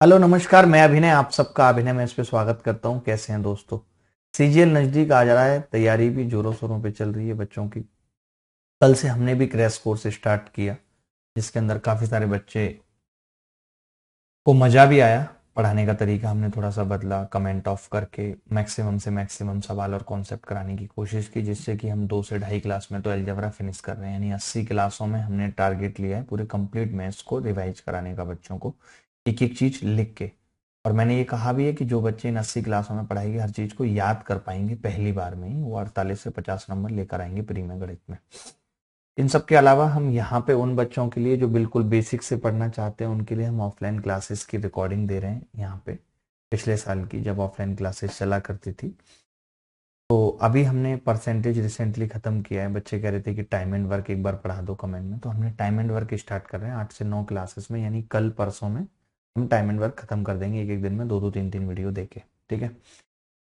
Hello नमस्कार। मैं अभिनय, आप सबका अभिनय में इस पे स्वागत करता हूँ। कैसे हैं दोस्तों? सीजीएल नजदीक आ जा रहा है, तैयारी भी जोरों शोरों पे चल रही है बच्चों की। कल से हमने भी क्रैश कोर्स स्टार्ट किया, जिसके अंदर काफी सारे बच्चे को मजा भी आया। पढ़ाने का तरीका हमने थोड़ा सा बदला, कमेंट ऑफ करके मैक्सिमम से मैक्सिमम सवाल और कॉन्सेप्ट कराने की कोशिश की, जिससे कि हम 2 से ढाई क्लास में तो अलजेब्रा फिनिश कर रहे हैं। यानी 80 क्लासों में हमने टारगेट लिया है पूरे कंप्लीट मैथ्स को रिवाइज कराने का बच्चों को, एक एक चीज लिख के। और मैंने ये कहा भी है कि जो बच्चे इन 80 क्लासों में पढ़ाई की हर चीज को याद कर पाएंगे पहली बार में ही, वो 48 से 50 नंबर लेकर आएंगे प्री में गणित में। इन सब के अलावा हम यहाँ पे उन बच्चों के लिए जो बिल्कुल बेसिक से पढ़ना चाहते हैं, उनके लिए हम ऑफलाइन क्लासेस की रिकॉर्डिंग दे रहे हैं यहाँ पे। पिछले साल की जब ऑफलाइन क्लासेस चला करती थी, तो अभी हमने परसेंटेज रिसेंटली खत्म किया है। बच्चे कह रहे थे कि टाइम एंड वर्क एक बार पढ़ा दो कमेंट में, तो हमने टाइम एंड वर्क स्टार्ट कर रहे हैं 8 से 9 क्लासेस में। यानी कल परसों में हम टाइम एंड वर्क खत्म कर देंगे, एक एक दिन में दो दो तीन तीन वीडियो देके। ठीक है,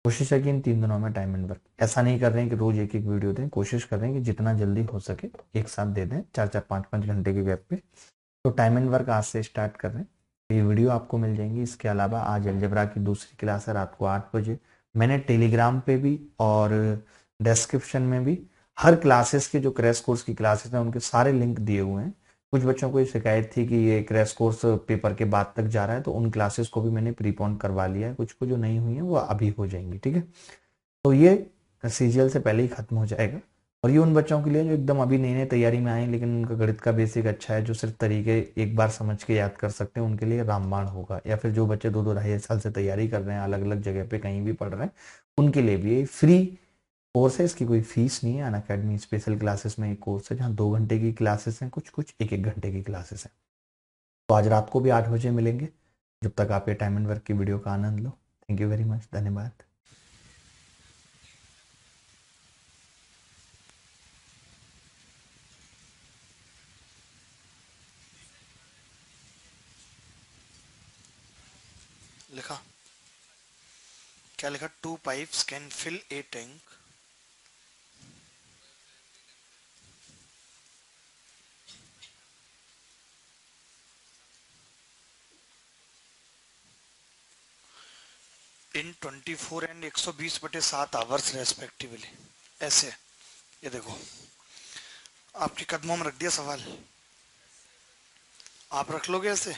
कोशिश है कि इन 3 दिनों में टाइम एंड वर्क, ऐसा नहीं कर रहे हैं कि रोज एक एक वीडियो दें, कोशिश कर रहे हैं कि जितना जल्दी हो सके एक साथ दे दें, 4 4 5 5 घंटे के गैप पे। तो टाइम एंड वर्क आज से स्टार्ट कर रहे हैं, तो ये वीडियो आपको मिल जाएंगी। इसके अलावा आज अलजेब्रा की दूसरी क्लास है रात को 8 बजे। मैंने टेलीग्राम पे भी और डिस्क्रिप्शन में भी हर क्लासेस के, जो क्रैश कोर्स की क्लासेस हैं उनके सारे लिंक दिए हुए हैं। कुछ बच्चों को ये शिकायत थी कि ये क्रैश कोर्स पेपर के बाद तक जा रहा है, तो उन क्लासेस को भी मैंने प्रीपोन करवा लिया है। कुछ को जो नहीं हुई है वो अभी हो जाएंगी। ठीक है, तो ये सीजीएल से पहले ही खत्म हो जाएगा। और ये उन बच्चों के लिए जो एकदम अभी नई नई तैयारी में आए हैं, लेकिन उनका गणित का बेसिक अच्छा है, जो सिर्फ तरीके एक बार समझ के याद कर सकते हैं, उनके लिए रामबाण होगा। या फिर जो बच्चे 2 2 ढाई साल से तैयारी कर रहे हैं, अलग अलग जगह पे कहीं भी पढ़ रहे हैं, उनके लिए भी ये फ्री कोर्स है। इसकी कोई फीस नहीं है। अन अकेडमी स्पेशल क्लासेस में एक कोर्स है जहाँ 2 घंटे की क्लासेस हैं, कुछ कुछ एक एक घंटे की क्लासेस हैं। तो आज रात को भी 8 बजे मिलेंगे। जब तक आप ये टाइम एंड वर्क की वीडियो का आनंद लो। थैंक यू वेरी मच, धन्यवाद। लिखा क्या लिखा? Two pipes can fill a tank. In 24 and 120/7 hours respectively. ऐसे, ये देखो, आपके कदमों में रख दिया सवाल, आप रख लोगे ऐसे।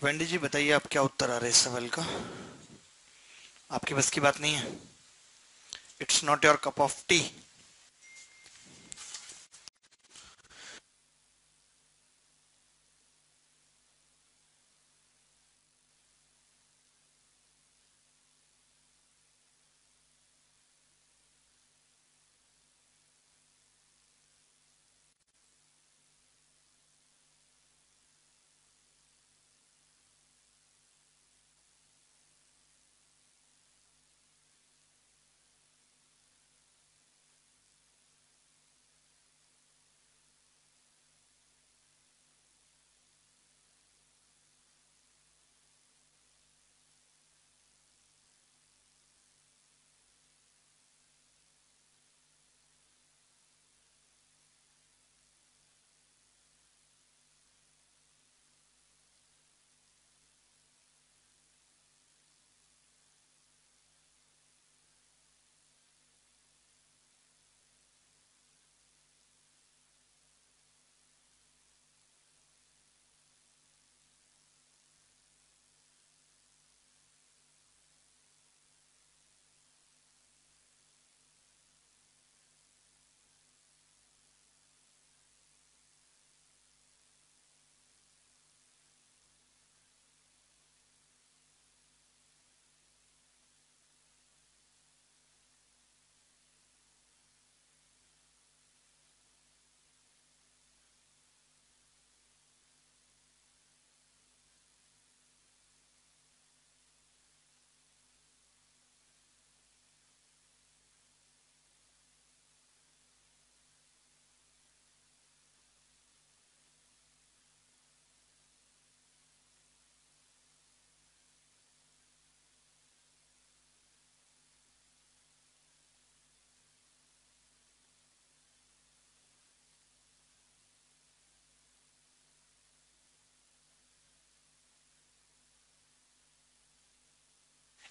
वेंडी जी बताइए, आप क्या उत्तर आ रहे हैं इस सवाल का? आपकी बस की बात नहीं है। It's not your cup of tea.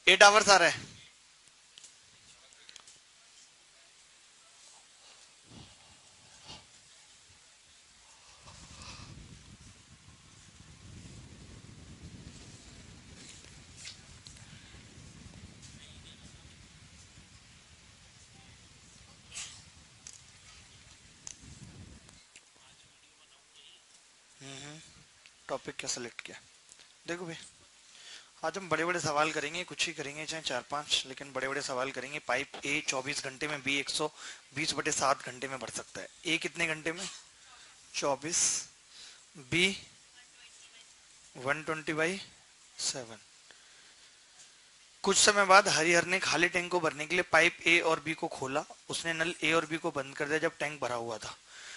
8 hours आ रहा है। टॉपिक क्या सेलेक्ट किया? देखो भाई, आज हम बड़े बड़े सवाल करेंगे, कुछ ही करेंगे चाहे 4-5, लेकिन बड़े बड़े सवाल करेंगे। पाइप ए 24 घंटे में, बी 120/7 घंटे में भर सकता है। ए कितने घंटे में? 24। बी 120/7। कुछ समय बाद हरिहर ने खाली टैंक को भरने के लिए पाइप ए और बी को खोला। उसने नल ए और बी को बंद कर दिया जब टैंक भरा हुआ था।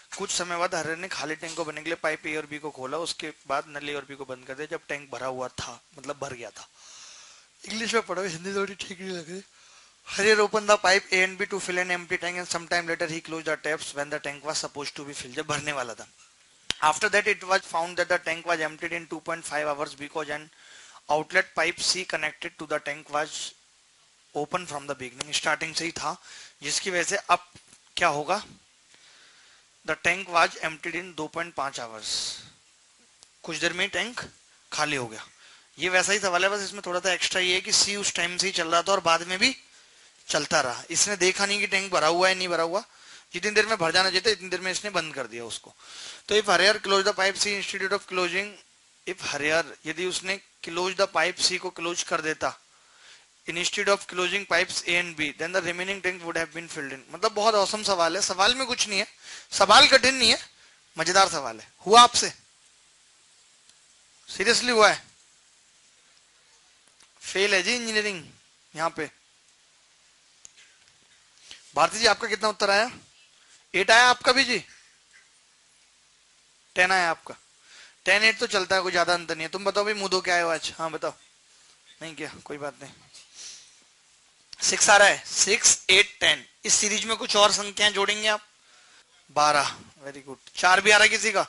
कुछ समय बाद हरिहर ने खाली टैंक को भरने के लिए पाइप ए और बी को खोला। उसके बाद नल ए और बी को बंद कर दिया जब टैंक भरा हुआ था, मतलब भर गया था। इंग्लिश में पढ़ो, हिंदी थोड़ी ठीक नहीं लग रही। Harrier opened the pipe A and B to fill an empty tank, and sometime later he closed the taps when the tank was supposed to be filled. जब भरने वाला था। After that it was found that the tank was emptied in 2.5 hours because an outlet pipe C connected to the tank was open from the beginning. Starting से ही था, जिसकी वजह से अब क्या होगा? The tank was emptied in 2.5 hours. कुछ देर में टैंक खाली हो गया। ये वैसा ही सवाल है, बस इसमें थोड़ा सा एक्स्ट्रा ये है कि सी उस टाइम से ही चल रहा था और बाद में भी चलता रहा। इसने देखा नहीं कि टैंक भरा हुआ है नहीं भरा हुआ, जितनी देर में भर जाना चाहिए इतनी देर में इसने बंद कर दिया उसको। तो इफ हरियर close the pipe C instead of closing, if हरियर यदि उसने क्लोज द पाइप सी को क्लोज कर देता instead of closing pipes A and B, then the remaining tank would have been filled in. मतलब बहुत औसम सवाल है। सवाल में कुछ नहीं है, सवाल कठिन नहीं है, मजेदार सवाल है। हुआ आपसे? सीरियसली हुआ है? फेल है जी इंजीनियरिंग यहाँ पे। भारती जी आपका कितना उत्तर आया? 8 आया आपका भी जी? 10 आया आपका? 10-8 तो चलता है, कोई ज्यादा अंतर नहीं है। तुम बताओ भाई, मुदो क्या है आज? हाँ बताओ। नहीं क्या, कोई बात नहीं। 6 आ रहा है। 6, 8, 10। इस सीरीज में कुछ और संख्याएं जोड़ेंगे आप? 12। Very good. 4 भी आ रहा है किसी का?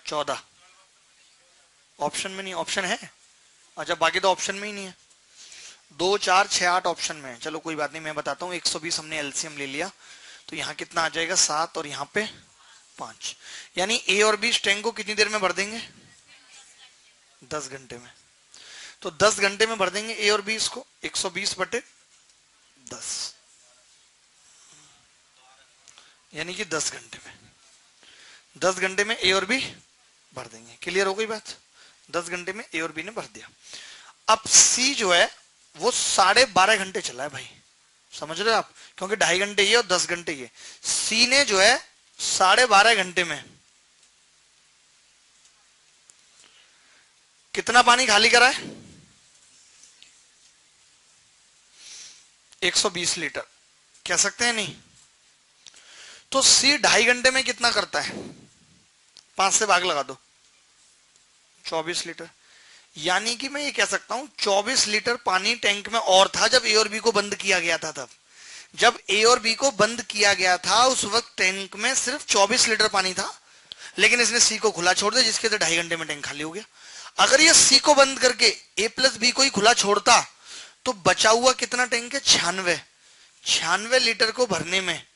14। ऑप्शन में नहीं? ऑप्शन है? अच्छा, बाकी तो ऑप्शन में ही नहीं है। 2, 4, 6, 8 ऑप्शन में है। चलो कोई बात नहीं, मैं बताता हूँ। 120 हमने एलसीएम ले लिया, तो यहाँ कितना आ जाएगा? 7 और यहाँ पे 5। यानी ए और बी टैंक को कितनी देर में भर देंगे? 10 घंटे में। तो 10 घंटे में भर देंगे ए और बी इसको। 120/10, यानी कि 10 घंटे में। 10 घंटे में ए और बी भर देंगे। क्लियर हो गई बात? 10 घंटे में ए और बी ने भर दिया। अब सी जो है वो 12.5 घंटे चला है भाई, समझ रहे हो आप? क्योंकि 2.5 घंटे ये और 10 घंटे ये। सी ने जो है 12.5 घंटे में कितना पानी खाली करा है? 120 लीटर। कह सकते हैं नहीं? तो सी 2.5 घंटे में कितना करता है? 5 से भाग लगा दो, 24 लीटर। यानी कि मैं ये कह सकता हूं 24 लीटर पानी टैंक में और था जब ए और बी को बंद किया गया था। तब जब ए और बी को बंद किया गया था उस वक्त टैंक में सिर्फ 24 लीटर पानी था, लेकिन इसने सी को खुला छोड़ दिया, जिसके से 2.5 घंटे में टैंक खाली हो गया। अगर ये सी को बंद करके ए प्लस बी को ही खुला छोड़ता तो बचा हुआ कितना टैंक है? 96। 96 लीटर को भरने में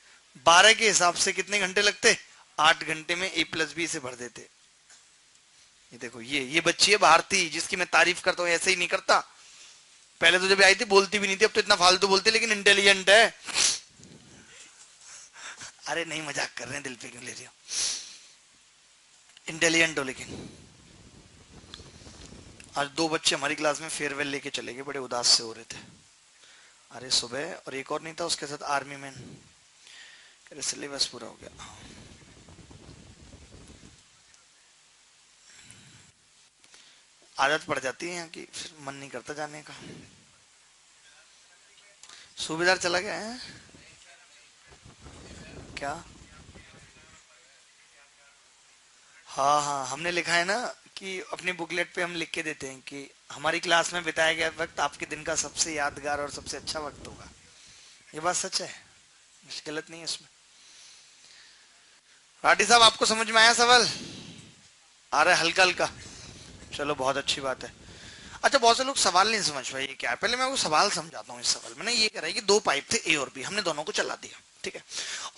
12 के हिसाब से कितने घंटे लगते? 8 घंटे में ए प्लस बी से भर देते। ये देखो, ये बच्ची है भारती, जिसकी मैं तारीफ करता हूँ। ऐसे ही नहीं करता। पहले तो जब आई थी बोलती भी नहीं थी, अब तो इतना फालतू बोलती, लेकिन इंटेलिजेंट है। अरे नहीं, मजाक कर रहे हैं, दिल पे क्यों ले रही हो? इंटेलिजेंट हो। लेकिन आज 2 बच्चे हमारी क्लास में फेयरवेल लेके चले गए, बड़े उदास से हो रहे थे। अरे सुबह, और एक और नहीं था उसके साथ, आर्मी मैन। सिलेबस पूरा हो गया। आदत पड़ जाती है यहाँ की, फिर मन नहीं करता जाने का। सूबेदार चला गया है क्या? हाँ हाँ, हमने लिखा है ना कि अपनी बुकलेट पे हम लिख के देते हैं कि हमारी क्लास में बिताया गया वक्त आपके दिन का सबसे यादगार और सबसे अच्छा वक्त होगा। ये बात सच है, गलत नहीं है इसमें। राठी साहब, आपको समझ में आया सवाल? आ रहा है हल्का हल्का? चलो बहुत अच्छी बात है। अच्छा, बहुत से लोग सवाल नहीं समझ पाए ये क्या है। पहले मैं आपको सवाल समझाता हूँ। इस सवाल में ना ये कह रहा है कि दो पाइप थे ए और बी, हमने दोनों को चला दिया, ठीक है,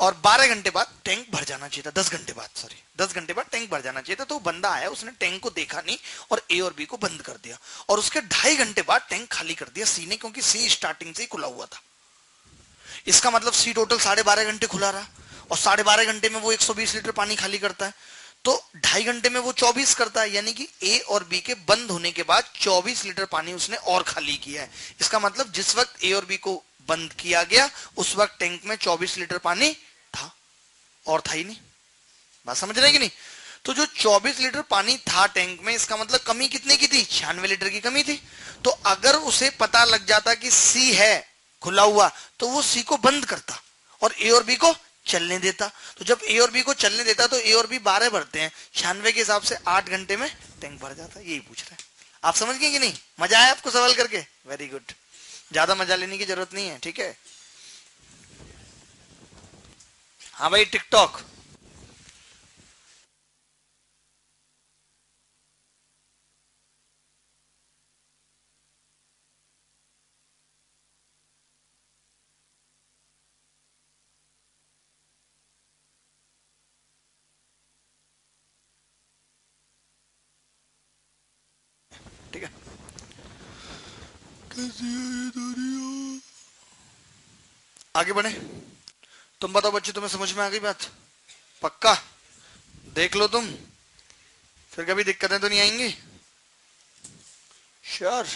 और 12 घंटे बाद टैंक भर जाना चाहिए था, 10 घंटे बाद, सॉरी 10 घंटे बाद टैंक भर जाना चाहिए था। तो बंदा आया, उसने टैंक को देखा नहीं और ए और बी को बंद कर दिया, और उसके 2.5 घंटे बाद टैंक खाली कर दिया सी ने, क्योंकि सी स्टार्टिंग से ही खुला हुआ था। इसका मतलब सी टोटल 12.5 घंटे खुला रहा, और 12.5 घंटे में वो 120 लीटर पानी खाली करता है, तो 2.5 घंटे में वो 24 करता है, यानी कि ए और बी के बंद होने के बाद 24 लीटर पानी उसने और खाली किया है। इसका मतलब जिस वक्त ए और बी को बंद किया गया उस वक्त टैंक में 24 लीटर पानी था, और था ही नहीं। बात समझ रहे हैं कि नहीं? तो जो 24 लीटर पानी था टैंक में, इसका मतलब कमी कितने की थी? 96 लीटर की कमी थी। तो अगर उसे पता लग जाता कि सी है खुला हुआ, तो वो सी को बंद करता और ए और बी को चलने देता। तो जब ए और बी को चलने देता तो ए और बी 12 भरते हैं, 96 के हिसाब से 8 घंटे में टैंक भर जाता। यही पूछ रहे हैं। आप समझ गए कि नहीं? मजा आया आपको सवाल करके? Very good. ज्यादा मजा लेने की जरूरत नहीं है, ठीक है। हाँ भाई, टिकटॉक। ठीक है, आगे बढ़े। तुम बताओ बच्चे, तुम्हें समझ में आ गई बात? पक्का? देख लो तुम, फिर कभी दिक्कतें तो नहीं आएंगी? श्योर?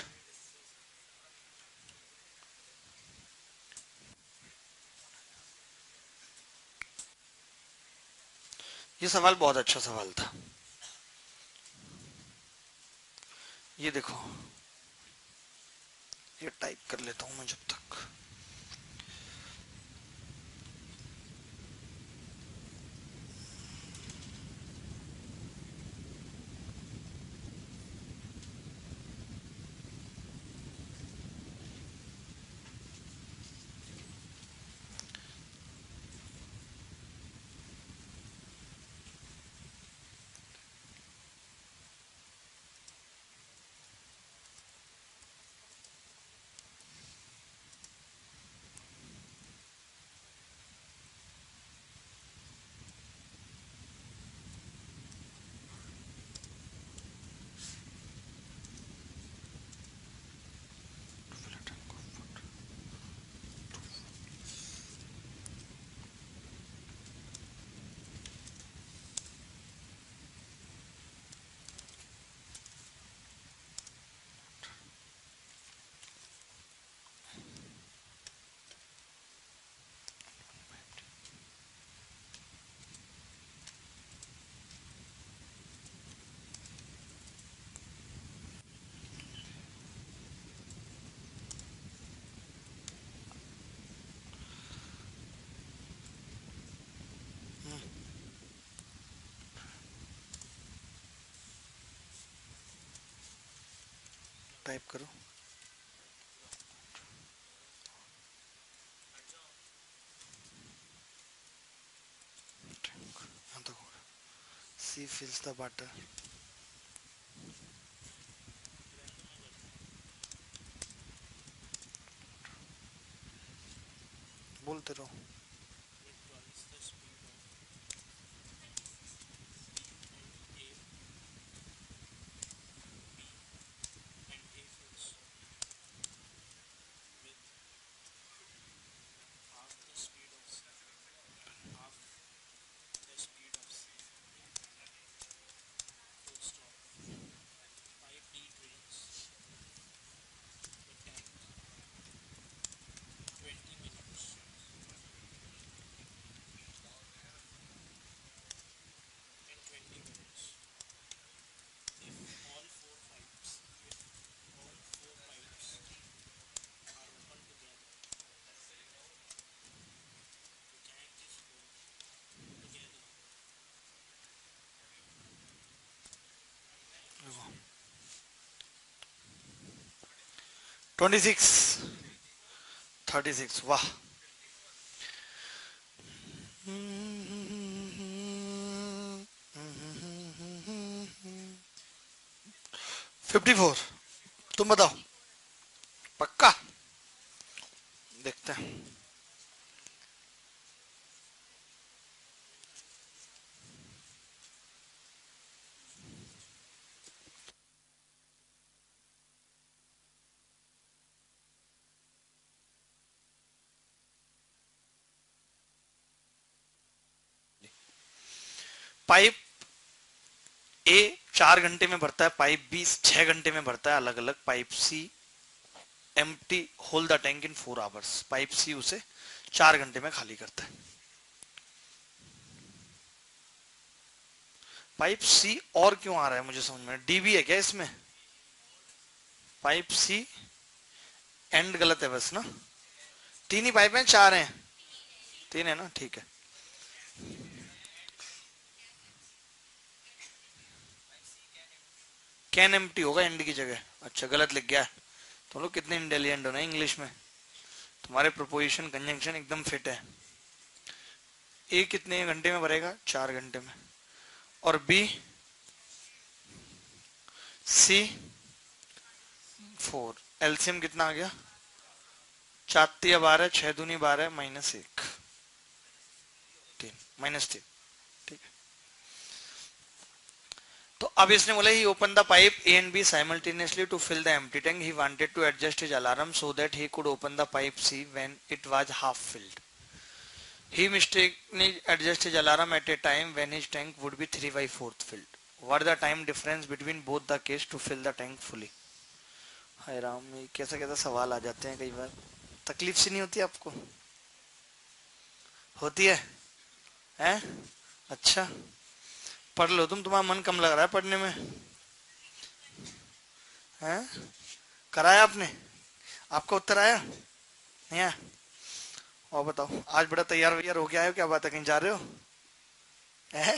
ये सवाल बहुत अच्छा सवाल था। ये देखो, ये टाइप कर लेता हूं मैं जब तक। टाइप करो। सी फिल्स द बटर। बोलते रहो। देखो, 26, 36, वाह। 54, तुम बताओ, पक्का? देखते हैं। पाइप ए 4 घंटे में भरता है, पाइप बी 6 घंटे में भरता है अलग अलग। Pipe C empty whole the tank in 4 hours. Pipe C उसे 4 घंटे में खाली करता है। पाइप सी और क्यों आ रहा है मुझे समझ में, डी भी है क्या इसमें? पाइप सी एंड गलत है बस ना, 3 ही पाइप हैं, 4 हैं? 3 है ना, ठीक है। कैन एम्प्टी होगा एंड की जगह। अच्छा गलत लिख गया। तुम लोग कितने इंटेलिजेंट हो ना इंग्लिश में, तुम्हारे प्रोपोजिशन कंजंक्शन एकदम फिट है। ए कितने घंटे में भरेगा? 4 घंटे में। और बी सी 4। एलसीएम कितना आ गया? 4×3 12, 6×2 12, -1 3 -3। ठीक है। तो अब इसने बोला he open the pipe A and B simultaneously to fill the empty tank. He wanted to adjust his alarm so that he could open the pipe C when it was half filled. He mistakenly adjusted his alarm at a time when his tank would be 3/4 filled. What the time difference between both the case to fill the tank fully? हाय राम, ये कैसा कैसा सवाल आ जाते हैं कई बार। तकलीफ सी नहीं होती आपको? होती है हैं? अच्छा पढ़ लो तुम, तुम्हारा मन कम लग रहा है पढ़ने में हैं? कराया आपने? आपका उत्तर आया नहीं आया? और बताओ, आज बड़ा तैयार वैयार हो गया है, क्या बात है, कहीं जा रहे हो? है?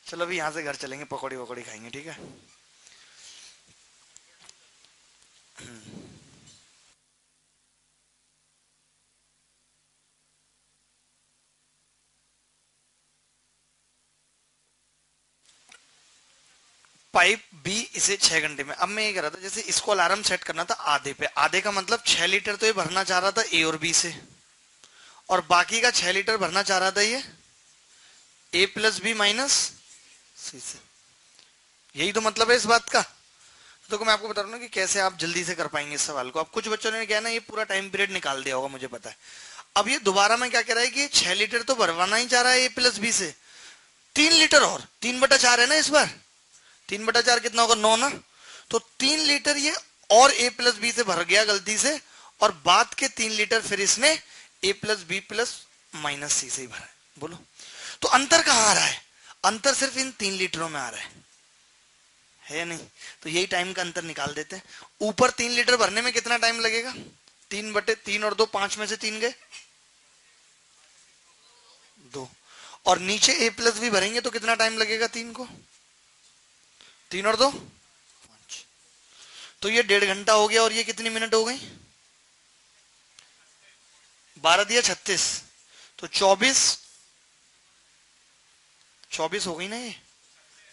चलो अभी यहाँ से घर चलेंगे, पकौड़ी वकौड़ी खाएंगे, ठीक है? पाइप बी इसे 6 घंटे में। अब मैं ये कह रहा था, जैसे इसको अलार्म सेट करना था आधे पे, आधे का मतलब 6 लीटर तो ये भरना चाह रहा था ए और बी से, और बाकी का 6 लीटर भरना चाह रहा था ये ए प्लस बी माइनस सी से। यही तो मतलब है इस बात का। तो मैं आपको बता रहा हूँ कि कैसे आप जल्दी से कर पाएंगे इस सवाल को। अब कुछ बच्चों ने क्या ना, ये पूरा टाइम पीरियड निकाल दिया होगा, मुझे पता है। अब ये दोबारा में क्या कह रहा है कि 6 लीटर तो भरवाना ही चाह रहा है ए प्लस बी से, 3 लीटर और 3/4 है ना इस बार। 3/4 कितना होगा? 9 ना। तो 3 लीटर ये और ए प्लस बी से भर गया गलती से, और बाद के 3 लीटर फिर इसने ए प्लस बी प्लस माइनस सी से ही भरा है। बोलो तो अंतर कहाँ आ रहा है? अंतर सिर्फ इन 3 लीटरों में आ रहा है या नहीं? तो यही टाइम का अंतर निकाल देते हैं। ऊपर 3 लीटर भरने में कितना टाइम लगेगा? 3/3 और 2, 5 में से 3 गए 2, और नीचे ए प्लस बी भरेंगे तो कितना टाइम लगेगा 3 को? 3 और 2 5। तो ये 1.5 घंटा हो गया, और ये कितनी मिनट हो गई? 12 दिया 36, तो 24 हो गई ना ये।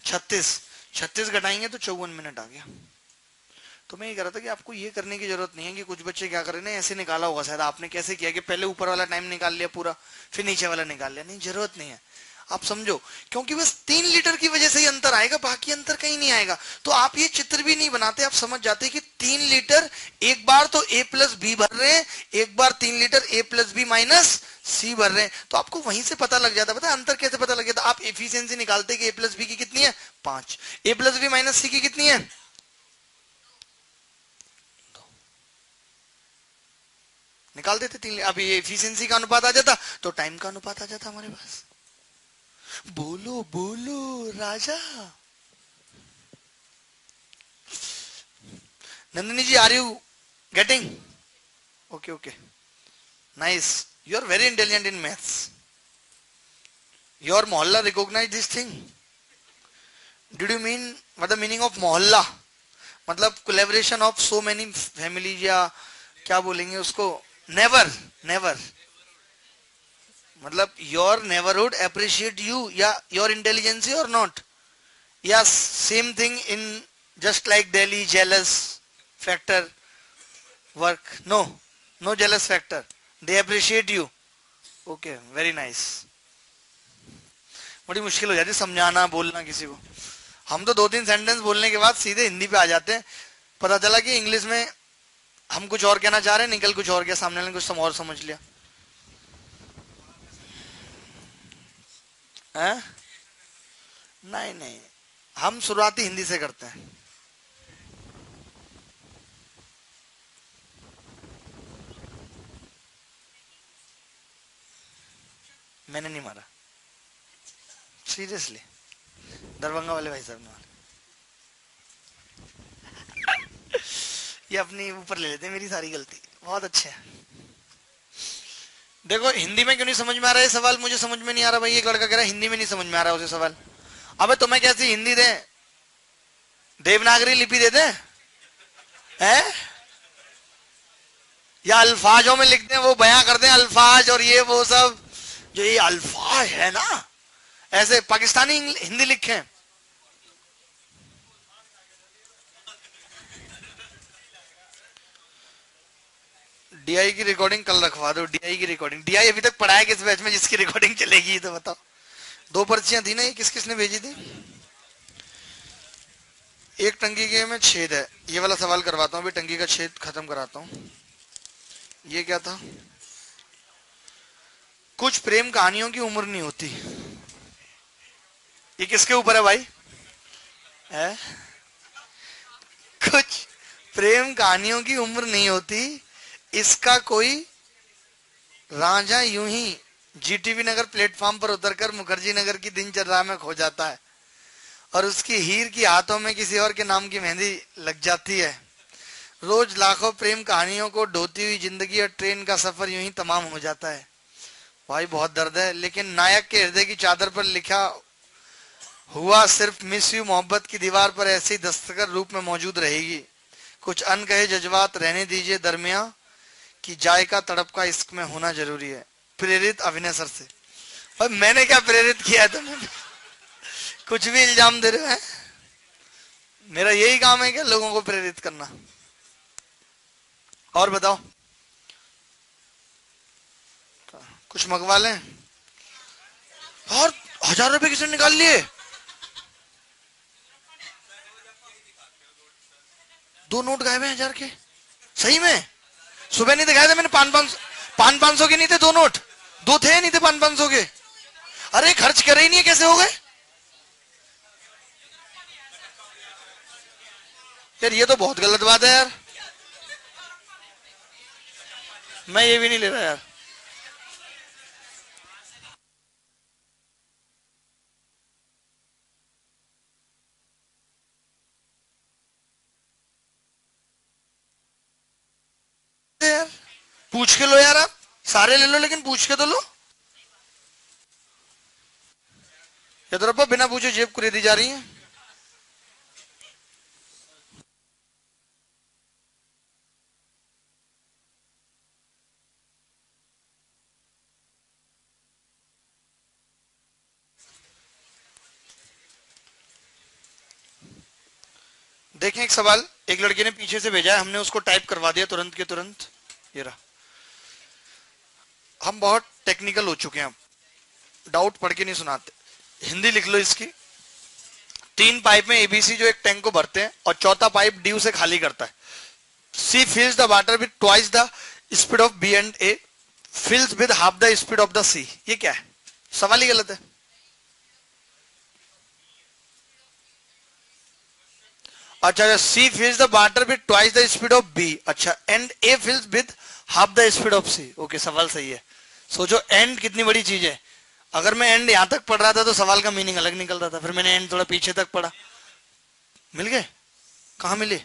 36 घटाएंगे तो 54 मिनट आ गया। तो मैं ये कह रहा था कि आपको ये करने की जरूरत नहीं है कि कुछ बच्चे क्या करें ना, ऐसे निकाला होगा शायद आपने, कैसे किया कि पहले ऊपर वाला टाइम निकाल लिया पूरा, फिर नीचे वाला निकाल लिया। नहीं, जरूरत नहीं है, आप समझो, क्योंकि बस 3 लीटर की वजह से ही अंतर आएगा, बाकी अंतर कहीं नहीं आएगा। तो आप ये चित्र भी नहीं बनाते, आप समझ जाते कि 3 लीटर एक बार तो ए प्लस बी भर रहे हैं, एक बार 3 लीटर ए प्लस बी माइनस सी भर रहे हैं। तो आपको वहीं से पता लग जाता है। पता है अंतर कैसे पता लग जाता? आप एफिशिएंसी निकालते कि ए प्लस बी की कितनी है? 5, ए प्लस बी माइनस सी की कितनी है? निकाल देते 3। अब ये एफिशिएंसी का अनुपात आ जाता तो टाइम का अनुपात आ जाता हमारे पास। बोलो बोलो राजा। Nandini ji, are you getting? Okay okay, nice, you are very intelligent in maths. Your mohalla recognise this thing? Did you mean what the meaning of mohalla? मतलब collaboration of so many families, या क्या बोलेंगे उसको? नेवर, नेवर, मतलब योर नेबरहुड अप्रिशिएट यू या your intelligency और not, या same thing in Just like Delhi, jealous factor work. No, no jealous factor. They appreciate you. Okay, very nice. बड़ी मुश्किल हो जाती है समझाना बोलना किसी को. हम तो 2-3 सेंटेंस बोलने के बाद सीधे हिंदी पे आ जाते हैं. पता चला कि इंग्लिश में हम कुछ और कहना चाह रहे हैं, निकल कुछ और गया, सामने वाले ने कुछ और समझ लिया. है? नहीं नहीं, हम शुरुआती हिंदी से करते हैं. मैंने नहीं मारा, सीरियसली. दरभंगा वाले भाई साहब ने मारा. ये अपनी ऊपर ले लेते हैं मेरी सारी गलती. बहुत अच्छे है. देखो हिंदी में क्यों नहीं समझ में आ रहा है सवाल, मुझे समझ में नहीं आ रहा भाई. एक लड़का कह रहा है हिंदी में नहीं समझ में आ रहा उसे सवाल. अबे तुम्हें कैसी हिंदी दे, देवनागरी लिपि दे दे हैं, या अल्फाजों में लिखते हैं वो बयां करते हैं अल्फाज और ये वो सब. जो ये अल्फाज है ना, ऐसे पाकिस्तानी हिंदी लिखे हैं. डीआई की रिकॉर्डिंग कल रखवा दो. डीआई की रिकॉर्डिंग, डीआई अभी तक पढ़ाया किस बैच में जिसकी रिकॉर्डिंग चलेगी तो बताओ. 2 पर्चियां थी ना, ये किस किसने भेजी थी. एक टंकी के में छेद है, ये वाला सवाल करवाता हूँ अभी. टंकी का छेद खत्म कराता हूँ. ये क्या था, कुछ प्रेम कहानियों की उम्र नहीं होती. ये किसके ऊपर है भाई है? कुछ प्रेम कहानियों की उम्र नहीं होती, इसका कोई रांझा यूं ही जीटीवी नगर प्लेटफॉर्म पर उतरकर मुखर्जी नगर की दिनचर्या में खो जाता है और उसकी हीर की हाथों में किसी और के नाम की मेहंदी लग जाती है. रोज लाखों प्रेम कहानियों को ढोती हुई जिंदगी और ट्रेन का सफर यूं ही तमाम हो जाता है. भाई बहुत दर्द है, लेकिन नायक के हृदय की चादर पर लिखा हुआ सिर्फ मिस यू मोहब्बत की दीवार पर ऐसे ही दस्तखत रूप में मौजूद रहेगी. कुछ अनकहे जज्बात रहने दीजिए दरमिया कि जायका तड़प का इश्क में होना जरूरी है. प्रेरित अभिनय सर से. और मैंने क्या प्रेरित किया है तुम्हें, कुछ भी इल्जाम दे रहे हैं. मेरा यही काम है कि लोगों को प्रेरित करना. और बताओ कुछ मंगवा लें. और 1000 रुपए किसने निकाल लिए. 2 नोट गायब हैं 1000 के. सही में सुबह नहीं दिखाए थे मैंने. 500 के नहीं थे 2 नोट. 2 थे नहीं थे 500 के. अरे खर्च करे ही नहीं, कैसे हो गए यार. ये तो बहुत गलत बात है यार. मैं ये भी नहीं ले रहा यार. यार पूछ के लो यार, आप सारे ले लो लेकिन पूछ के तो लो. यद्रपा बिना पूछे जेब कुरेदी जा रही है. देखें एक सवाल एक लड़के ने पीछे से भेजा है, हमने उसको टाइप करवा दिया तुरंत के तुरंत. ये रहा. हम बहुत टेक्निकल हो चुके हैं, डाउट पढ़ के नहीं सुनाते. हिंदी लिख लो इसकी. 3 पाइप में एबीसी जो एक टैंक को भरते हैं और चौथा पाइप डी से खाली करता है. C fills the water with twice the speed of B and A fills with half the speed of the C. ये क्या है, सवाल ही गलत है. अच्छा, C fills the water with twice the speed of B. अच्छा, and A fills with half the speed of C. Okay, सवाल सही है. सोचो एंड कितनी बड़ी चीज है. अगर मैं एंड यहां तक पढ़ रहा था तो सवाल का मीनिंग अलग निकल रहा था. फिर मैंने एंड थोड़ा पीछे तक पढ़ा. मिल गए, कहां मिले.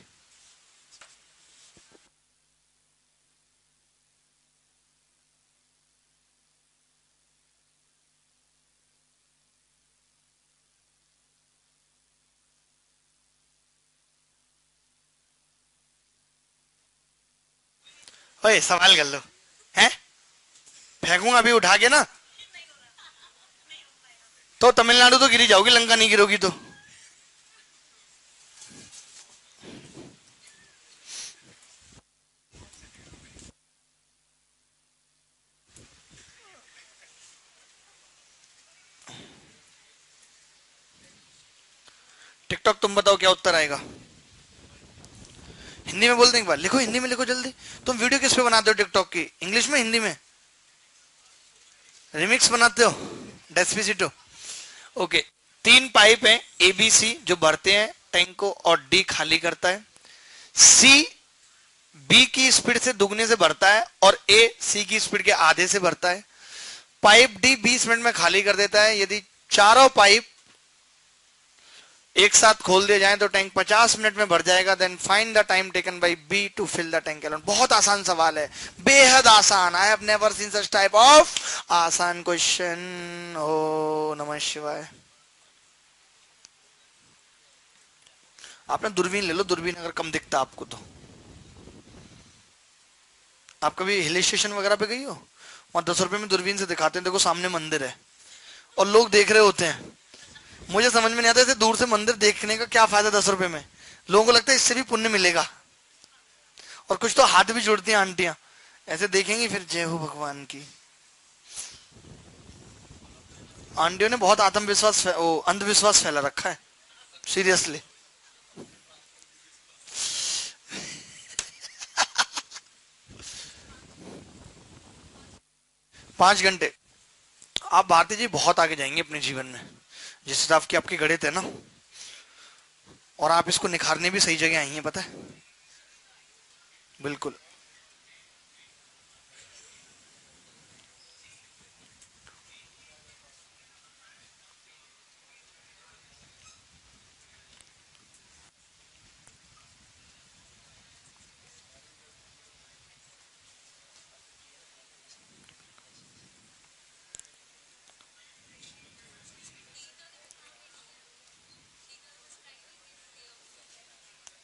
ओए सवाल कर लो. हैं फेंकूंगा अभी उठा के ना, तो तमिलनाडु तो गिरी जाओगी, लंका नहीं गिरोगी तो. टिकटॉक तुम बताओ क्या उत्तर आएगा। हिंदी में बोलते हैं एक बार, लिखो हिंदी में, लिखो जल्दी। तुम वीडियो किस पे बनाते हो टिकटॉक की, इंग्लिश में हिंदी में? रिमिक्स बनाते हो, डेस्पिसिटो। ओके, तीन पाइप हैं ए बी सी जो भरते हैं टैंक को, और डी खाली करता है। सी बी की स्पीड से दुगने से भरता है और ए सी की स्पीड के आधे से भरता है। पाइप डी 20 मिनट में खाली कर देता है। यदि चारों पाइप एक साथ खोल दिए जाएं तो टैंक 50 मिनट में भर जाएगा। Then find the time taken by B to fill the tank alone. बहुत आसान सवाल है, बेहद आसान। I have never seen such type of आसान क्वेश्चन। ओ नमः शिवाय। आपने दूरबीन ले लो, दूरबीन अगर कम दिखता आपको तो। आप कभी हिल स्टेशन वगैरह पे गई हो? वहां 10 रुपए में दूरबीन से दिखाते हैं, देखो सामने मंदिर है और लोग देख रहे होते हैं। मुझे समझ में नहीं आता ऐसे दूर से मंदिर देखने का क्या फायदा 10 रुपए में। लोगों को लगता है इससे भी पुण्य मिलेगा। और कुछ तो हाथ भी जोड़ती हैं आंटियां, ऐसे देखेंगी फिर जय हो भगवान की। आंटियों ने बहुत आत्मविश्वास अंधविश्वास फैला रखा है, सीरियसली। 5 घंटे। आप भारती जी बहुत आगे जाएंगे अपने जीवन में, जिस हिसाब की आपके गणित है ना। और आप इसको निखारने भी सही जगह आई हैं, पता है। बिल्कुल।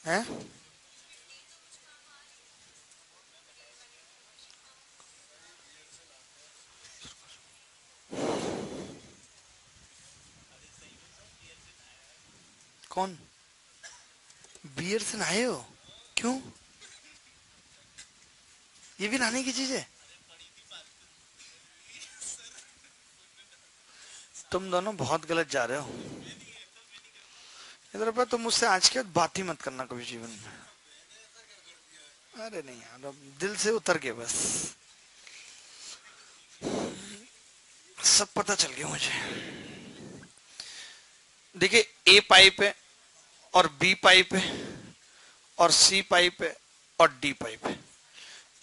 हैं? कौन? बियर से नहाए हो? क्यों? ये भी नहाने की चीज है? तुम दोनों बहुत गलत जा रहे हो। इधर पर तुम मुझसे आज के बाद बात ही मत करना कभी जीवन में। अरे नहीं यार, अब दिल से उतर के बस। सब पता चल गया मुझे। देखिए, ए पाइप है और बी पाइप है और सी पाइप है और डी पाइप है,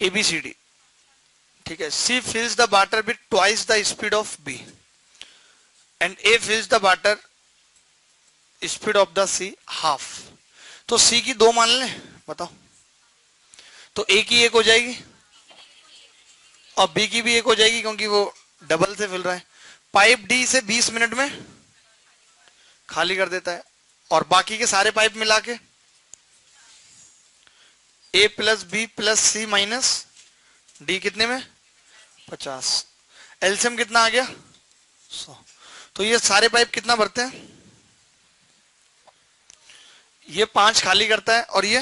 ए बी सी डी। ठीक है। C fills the water with twice the speed of B and A fills the water speed of the C half. तो सी की 2 मान लें, बताओ। तो ए की 1 हो जाएगी और बी की भी 1 हो जाएगी, क्योंकि वो डबल से फिल रहा है। पाइप डी से 20 मिनट में खाली कर देता है, और बाकी के सारे पाइप मिला के ए प्लस बी प्लस सी माइनस डी कितने में? 50। एलसीएम कितना आ गया? 100। तो ये सारे पाइप कितना भरते हैं? ये 5 खाली करता है और ये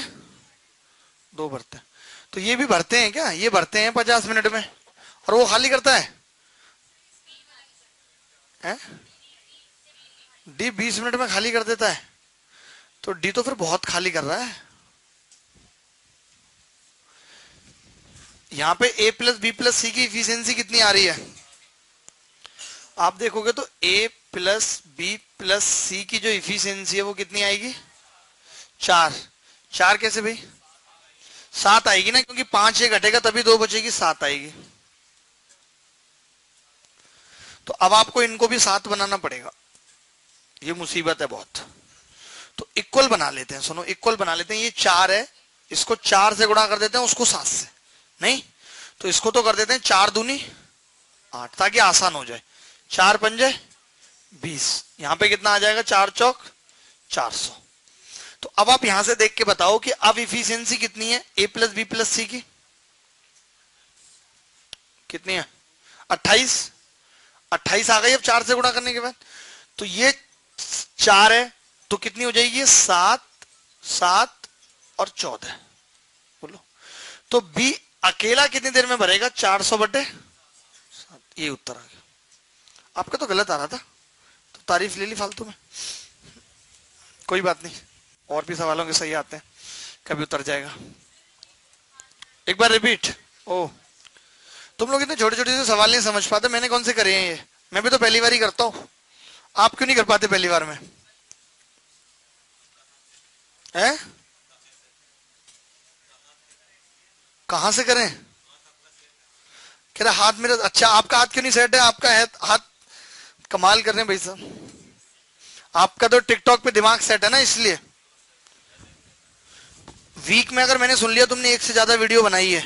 2 भरते हैं। तो ये भी भरते हैं क्या? ये भरते हैं 50 मिनट में और वो खाली करता है, है? डी 20 मिनट में खाली कर देता है। तो डी तो फिर बहुत खाली कर रहा है। यहां पे ए प्लस बी प्लस सी की इफिशियंसी कितनी आ रही है? आप देखोगे तो ए प्लस बी प्लस सी की जो इफिशियंसी है वो कितनी आएगी? 4। 4 कैसे भाई? 7 आएगी ना, क्योंकि 5 ये घटेगा तभी 2 बचेगी, 7 आएगी। तो अब आपको इनको भी 7 बनाना पड़ेगा, ये मुसीबत है बहुत। तो इक्वल बना लेते हैं, सुनो, इक्वल बना लेते हैं। ये 4 है, इसको 4 से गुणा कर देते हैं, उसको 7 से। नहीं तो इसको तो कर देते हैं 4 दूनी 8, ताकि आसान हो जाए। 4 पंजे 20, यहां पे कितना आ जाएगा? 4 चौक 400। तो अब आप यहां से देख के बताओ कि अब इफिशियंसी कितनी है ए प्लस बी प्लस सी की? कितनी है? 28। 28 आ गई अब 4 से गुणा करने के बाद। तो ये 4 है तो कितनी हो जाएगी? 7, 7 और 14। बोलो। तो बी अकेला कितनी देर में भरेगा? 400/7। ये उत्तर आ गया। आपका तो गलत आ रहा था, तो तारीफ ले ली फालतू में। कोई बात नहीं, और भी सवालों के सही आते हैं, कभी उतर जाएगा। एक बार रिपीट। ओ, तुम लोग इतने छोटे छोटे से सवाल नहीं समझ पाते, मैंने कौन से करे हैं ये? मैं भी तो पहली बार ही करता हूँ। आप क्यों नहीं कर पाते पहली बार में? हैं? कहां से करें? कह रहा हाथ मेरा, अच्छा आपका हाथ क्यों नहीं सेट है? आपका हाथ कमाल कर रहे हैं भाई साहब। आपका तो टिकटॉक पे दिमाग सेट है ना, इसलिए। वीक में अगर मैंने सुन लिया तुमने एक से ज्यादा वीडियो बनाई है,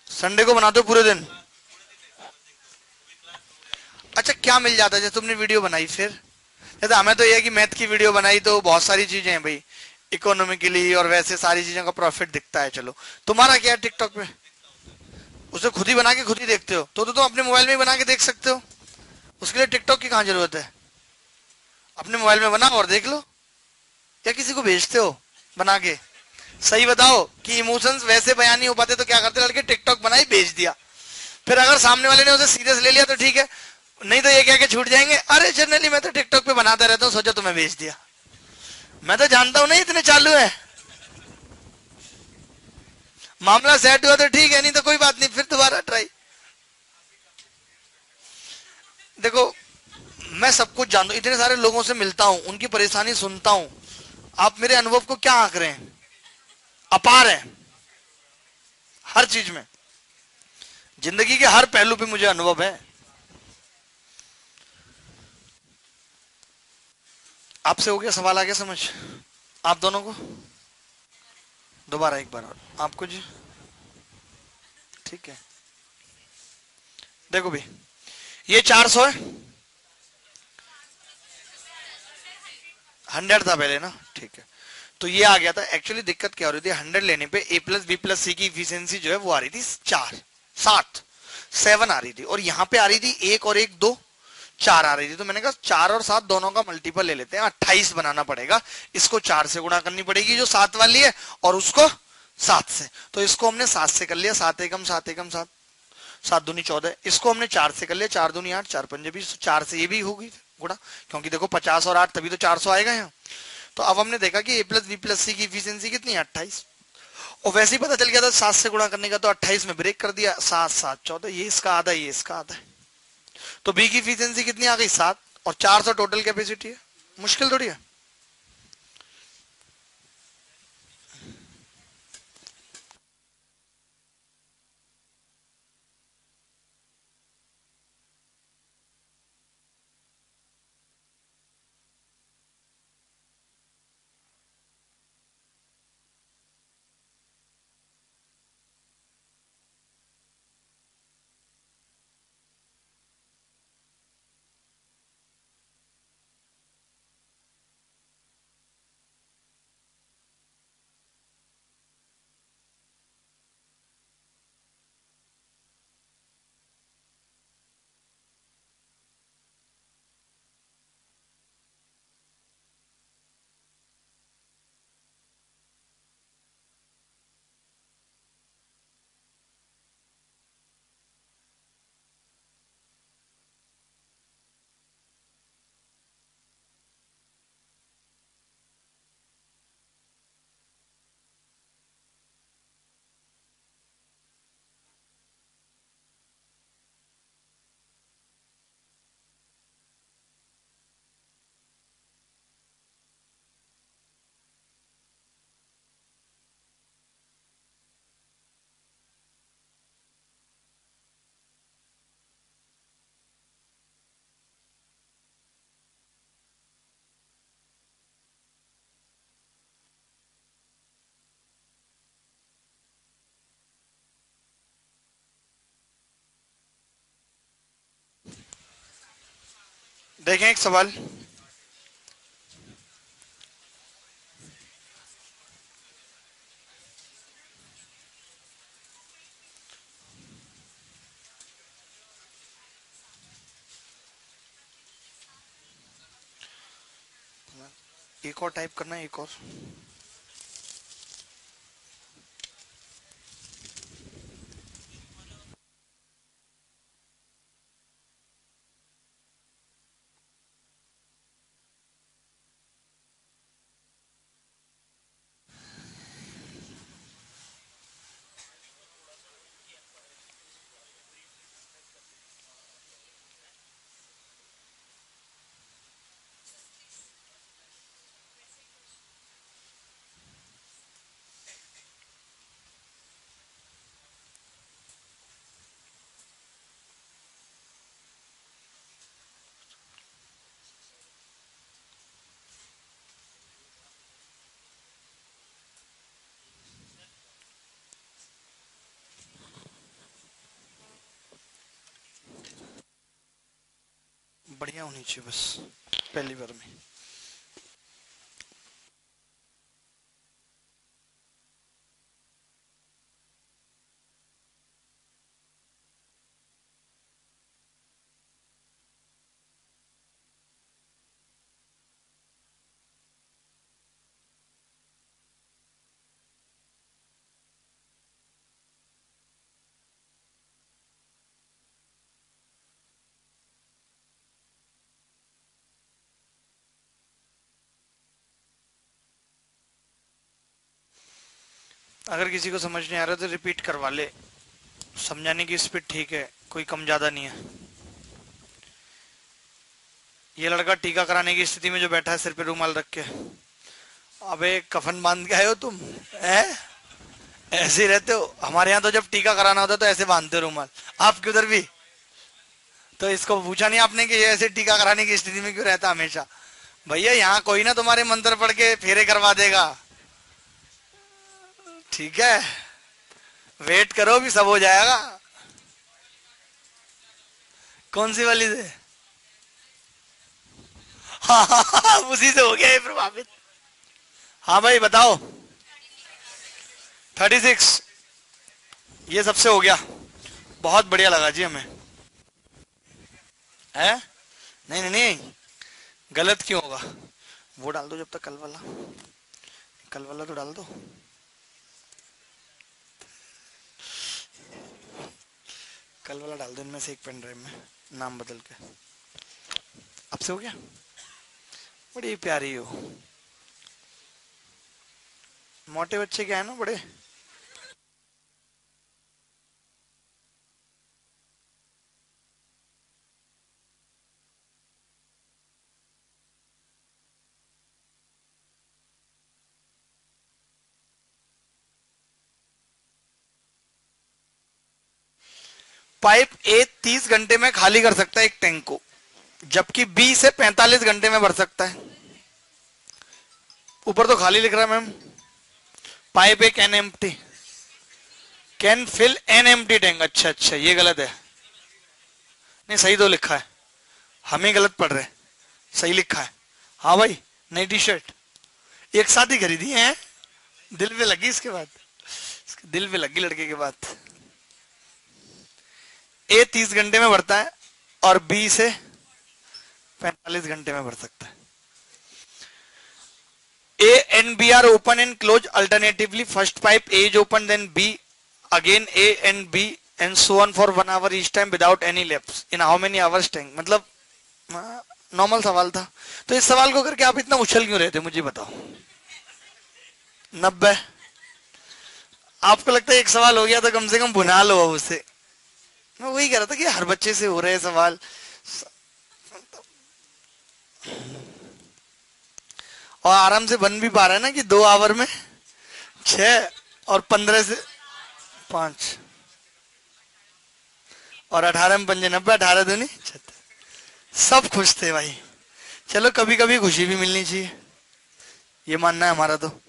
संडे को बनाते हो पूरे दिन? अच्छा, क्या मिल जाता है जैसे तुमने वीडियो बनाई फिर? जैसे हमें तो यह है कि मैथ की वीडियो बनाई तो बहुत सारी चीजें हैं भाई, इकोनॉमिकली और वैसे सारी चीजों का प्रॉफिट दिखता है। चलो, तुम्हारा क्या है टिकटॉक पे? उसे खुद ही बना के खुद ही देखते हो, तो तुम अपने मोबाइल में ही बना के देख सकते हो। उसके लिए टिकटॉक की कहां जरूरत है? अपने मोबाइल में बनाओ और देख लो, या किसी को भेजते हो बना के? सही बताओ कि इमोशंस वैसे बयान नहीं हो पाते तो क्या करते लड़के? टिकटॉक बनाई भेज दिया, फिर अगर सामने वाले ने उसे सीरियस ले लिया तो ठीक है, नहीं तो ये कह के छूट जाएंगे, अरे जनरली मैं तो टिकटॉक पे बनाता रहता हूँ, सोचा तुम्हें भेज दिया। मैं तो जानता हूं नहीं इतने चालू है। मामला सेट हुआ तो ठीक है, नहीं तो कोई बात नहीं, फिर दोबारा ट्राई। देखो, मैं सब कुछ जानता हूँ, इतने सारे लोगों से मिलता हूँ, उनकी परेशानी सुनता हूँ। आप मेरे अनुभव को क्या आंक रहे हैं? अपार है हर चीज में, जिंदगी के हर पहलू पे मुझे अनुभव है। आपसे हो गया सवाल, आ गया समझ आप दोनों को? दोबारा एक बार और आपको जी। ठीक है, देखो भी, ये 400 है, 100 था पहले ना, ठीक है। तो ये आ गया था। एक्चुअली दिक्कत क्या हो रही थी, 100 लेने पे ए प्लस बी प्लस सी की इफिशियंसी जो है वो आ रही थी 4, 7, 7 आ रही थी, और यहाँ पे आ रही थी 1 और 1 2, 4 आ रही थी। तो मैंने कहा 4 और 7 दोनों का मल्टीपल ले लेते हैं, 28 बनाना पड़ेगा। इसको 4 से गुणा करनी पड़ेगी जो 7 वाली है, और उसको 7 से। तो इसको हमने 7 से कर लिया, 7 एकम 7 एकम 7, 7 दूनी 14। इसको हमने 4 से कर लिया, 4 दूनी 8, 4 पंजे 20, 4 से ये भी होगी गुणा, क्योंकि देखो 50 और 8 तभी तो 400 आएगा यहाँ। तो अब हमने देखा कि ए प्लस बी प्लस सी की इफिशियंसी कितनी है? 28। और वैसे ही पता चल गया था 7 से गुणा करने का, तो 28 में ब्रेक कर दिया, 7 7 14, ये इसका आधा ये इसका आधा है। तो बी की इफिशियंसी कितनी आ गई? 7, और 400 टोटल कैपेसिटी है। मुश्किल थोड़ी है। देखें एक सवाल, एक और टाइप करना है, एक और। बढ़िया होनी चाहिए बस पहली बार में। अगर किसी को समझ नहीं आ रहा तो रिपीट करवा ले, समझाने की स्पीड ठीक है, कोई कम ज्यादा नहीं है। ये लड़का टीका कराने की स्थिति में जो बैठा है सिर पे रूमाल रख के, अबे कफन बांध के आए हो तुम? है ऐसे ही रहते हो? हमारे यहाँ तो जब टीका कराना होता है तो ऐसे बांधते हो रूमाल, आपके उधर भी? तो इसको पूछा नहीं आपने कि ये ऐसे टीका कराने की स्थिति में क्यों रहता हमेशा? भैया यहाँ कोई ना तुम्हारे मंत्र पढ़ के फेरे करवा देगा, ठीक है? वेट करो, भी सब हो जाएगा। कौन सी वाली से? हाँ, हाँ, हाँ, उसी से हो गया ये प्रभावित। हाँ भाई बताओ। 36, ये सबसे हो गया। बहुत बढ़िया लगा जी हमें। है? नहीं नहीं नहीं, गलत क्यों होगा? वो डाल दो जब तक, कल वाला, कल वाला तो डाल दो। कल वाला डाल दो इनमें से एक पेन ड्राइव में, नाम बदल के। अब से हो गया? बड़ी प्यारी हो। मोटे बच्चे क्या है ना बड़े। पाइप ए 30 घंटे में खाली कर सकता है एक टैंक को, जबकि बी से 45 घंटे में भर सकता है। ऊपर तो खाली लिख रहा है ma'am. Pipe A can empty, can fill an empty tank. अच्छा अच्छा, ये गलत है। नहीं सही तो लिखा है, हम ही गलत पढ़ रहे हैं। सही लिखा है। हाँ भाई, नई टी शर्ट एक साथ ही खरीदी है, दिल पे लगी इसके बाद, इसके दिल पे लगी लड़के के बाद। ए 30 घंटे में भरता है और बी से 45 घंटे में भर सकता है। A and B are open and closed alternatively. First pipe A is open, then B, again A and B, and so on for 1 hour each time without any lapse. In how many hours tank? मतलब normal सवाल था। तो इस सवाल को करके आप इतना उछल क्यों रहे थे मुझे बताओ? 90। आपको लगता है एक सवाल हो गया तो कम से कम भुना लो उसे। मैं वही कह रहा था कि हर बच्चे से हो रहे हैं सवाल, और आराम से बन भी पा रहा है ना कि 2 आवर में 6 और 15 से 5 और 18 में 5 90, 18 दूनी 76। सब खुश थे भाई। चलो कभी कभी खुशी भी मिलनी चाहिए, ये मानना है हमारा तो।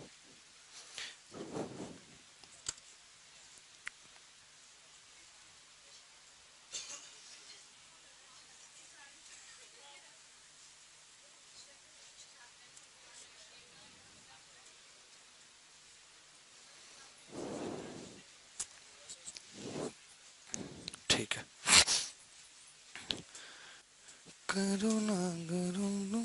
ठीक है, करुणा करुणा।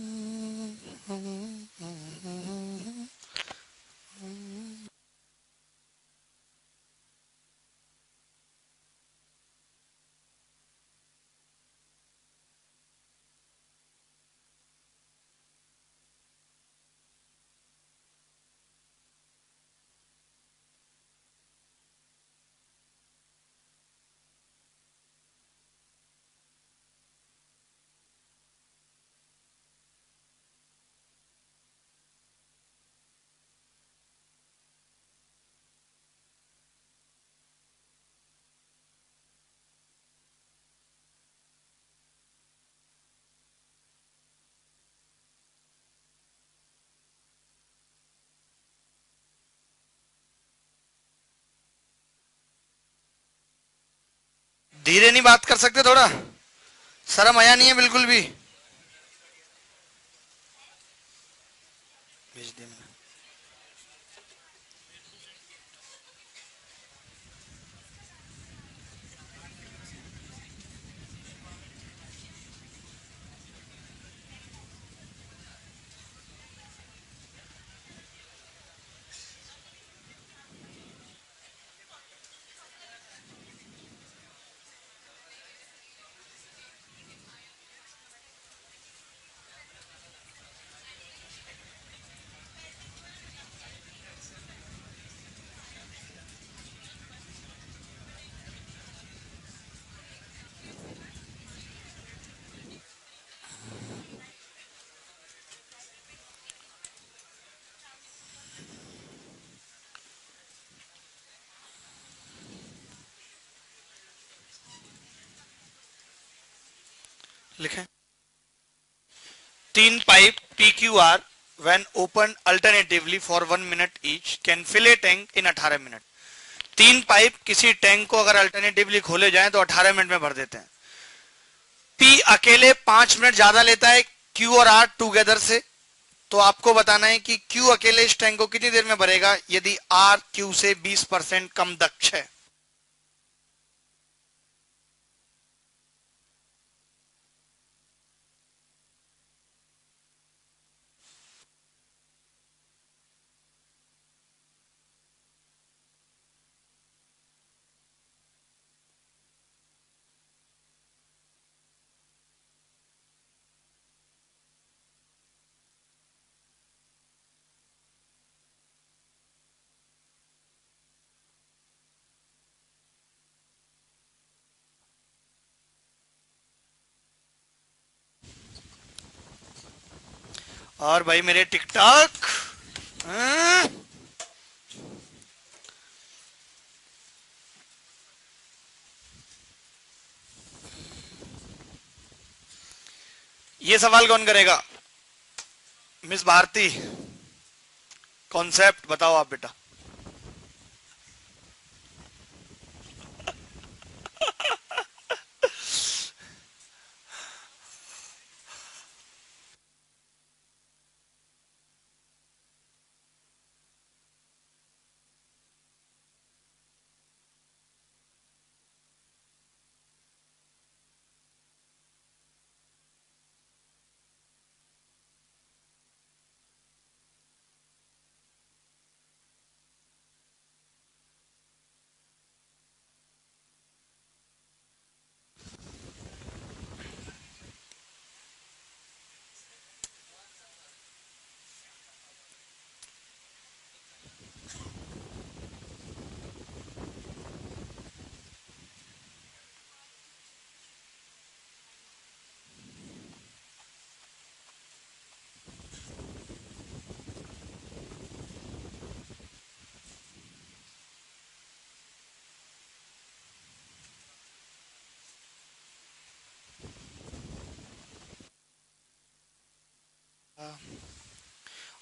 धीरे नहीं बात कर सकते? थोड़ा शर्म आया नहीं है बिल्कुल भी? भेज दिया मैंने। लिखें, 3 pipe PQR when opened alternatively for 1 minute each can fill a tank in 18 minute. 3 pipe किसी टैंक को अगर अल्टरनेटिवली खोले जाएं तो 18 मिनट में भर देते हैं। P अकेले 5 मिनट ज्यादा लेता है Q और R टूगेदर से। तो आपको बताना है कि Q अकेले इस टैंक को कितनी देर में भरेगा यदि R Q से 20% कम दक्ष है। और भाई मेरे टिकटॉक ये सवाल कौन करेगा? मिस भारती, कॉन्सेप्ट बताओ आप बेटा।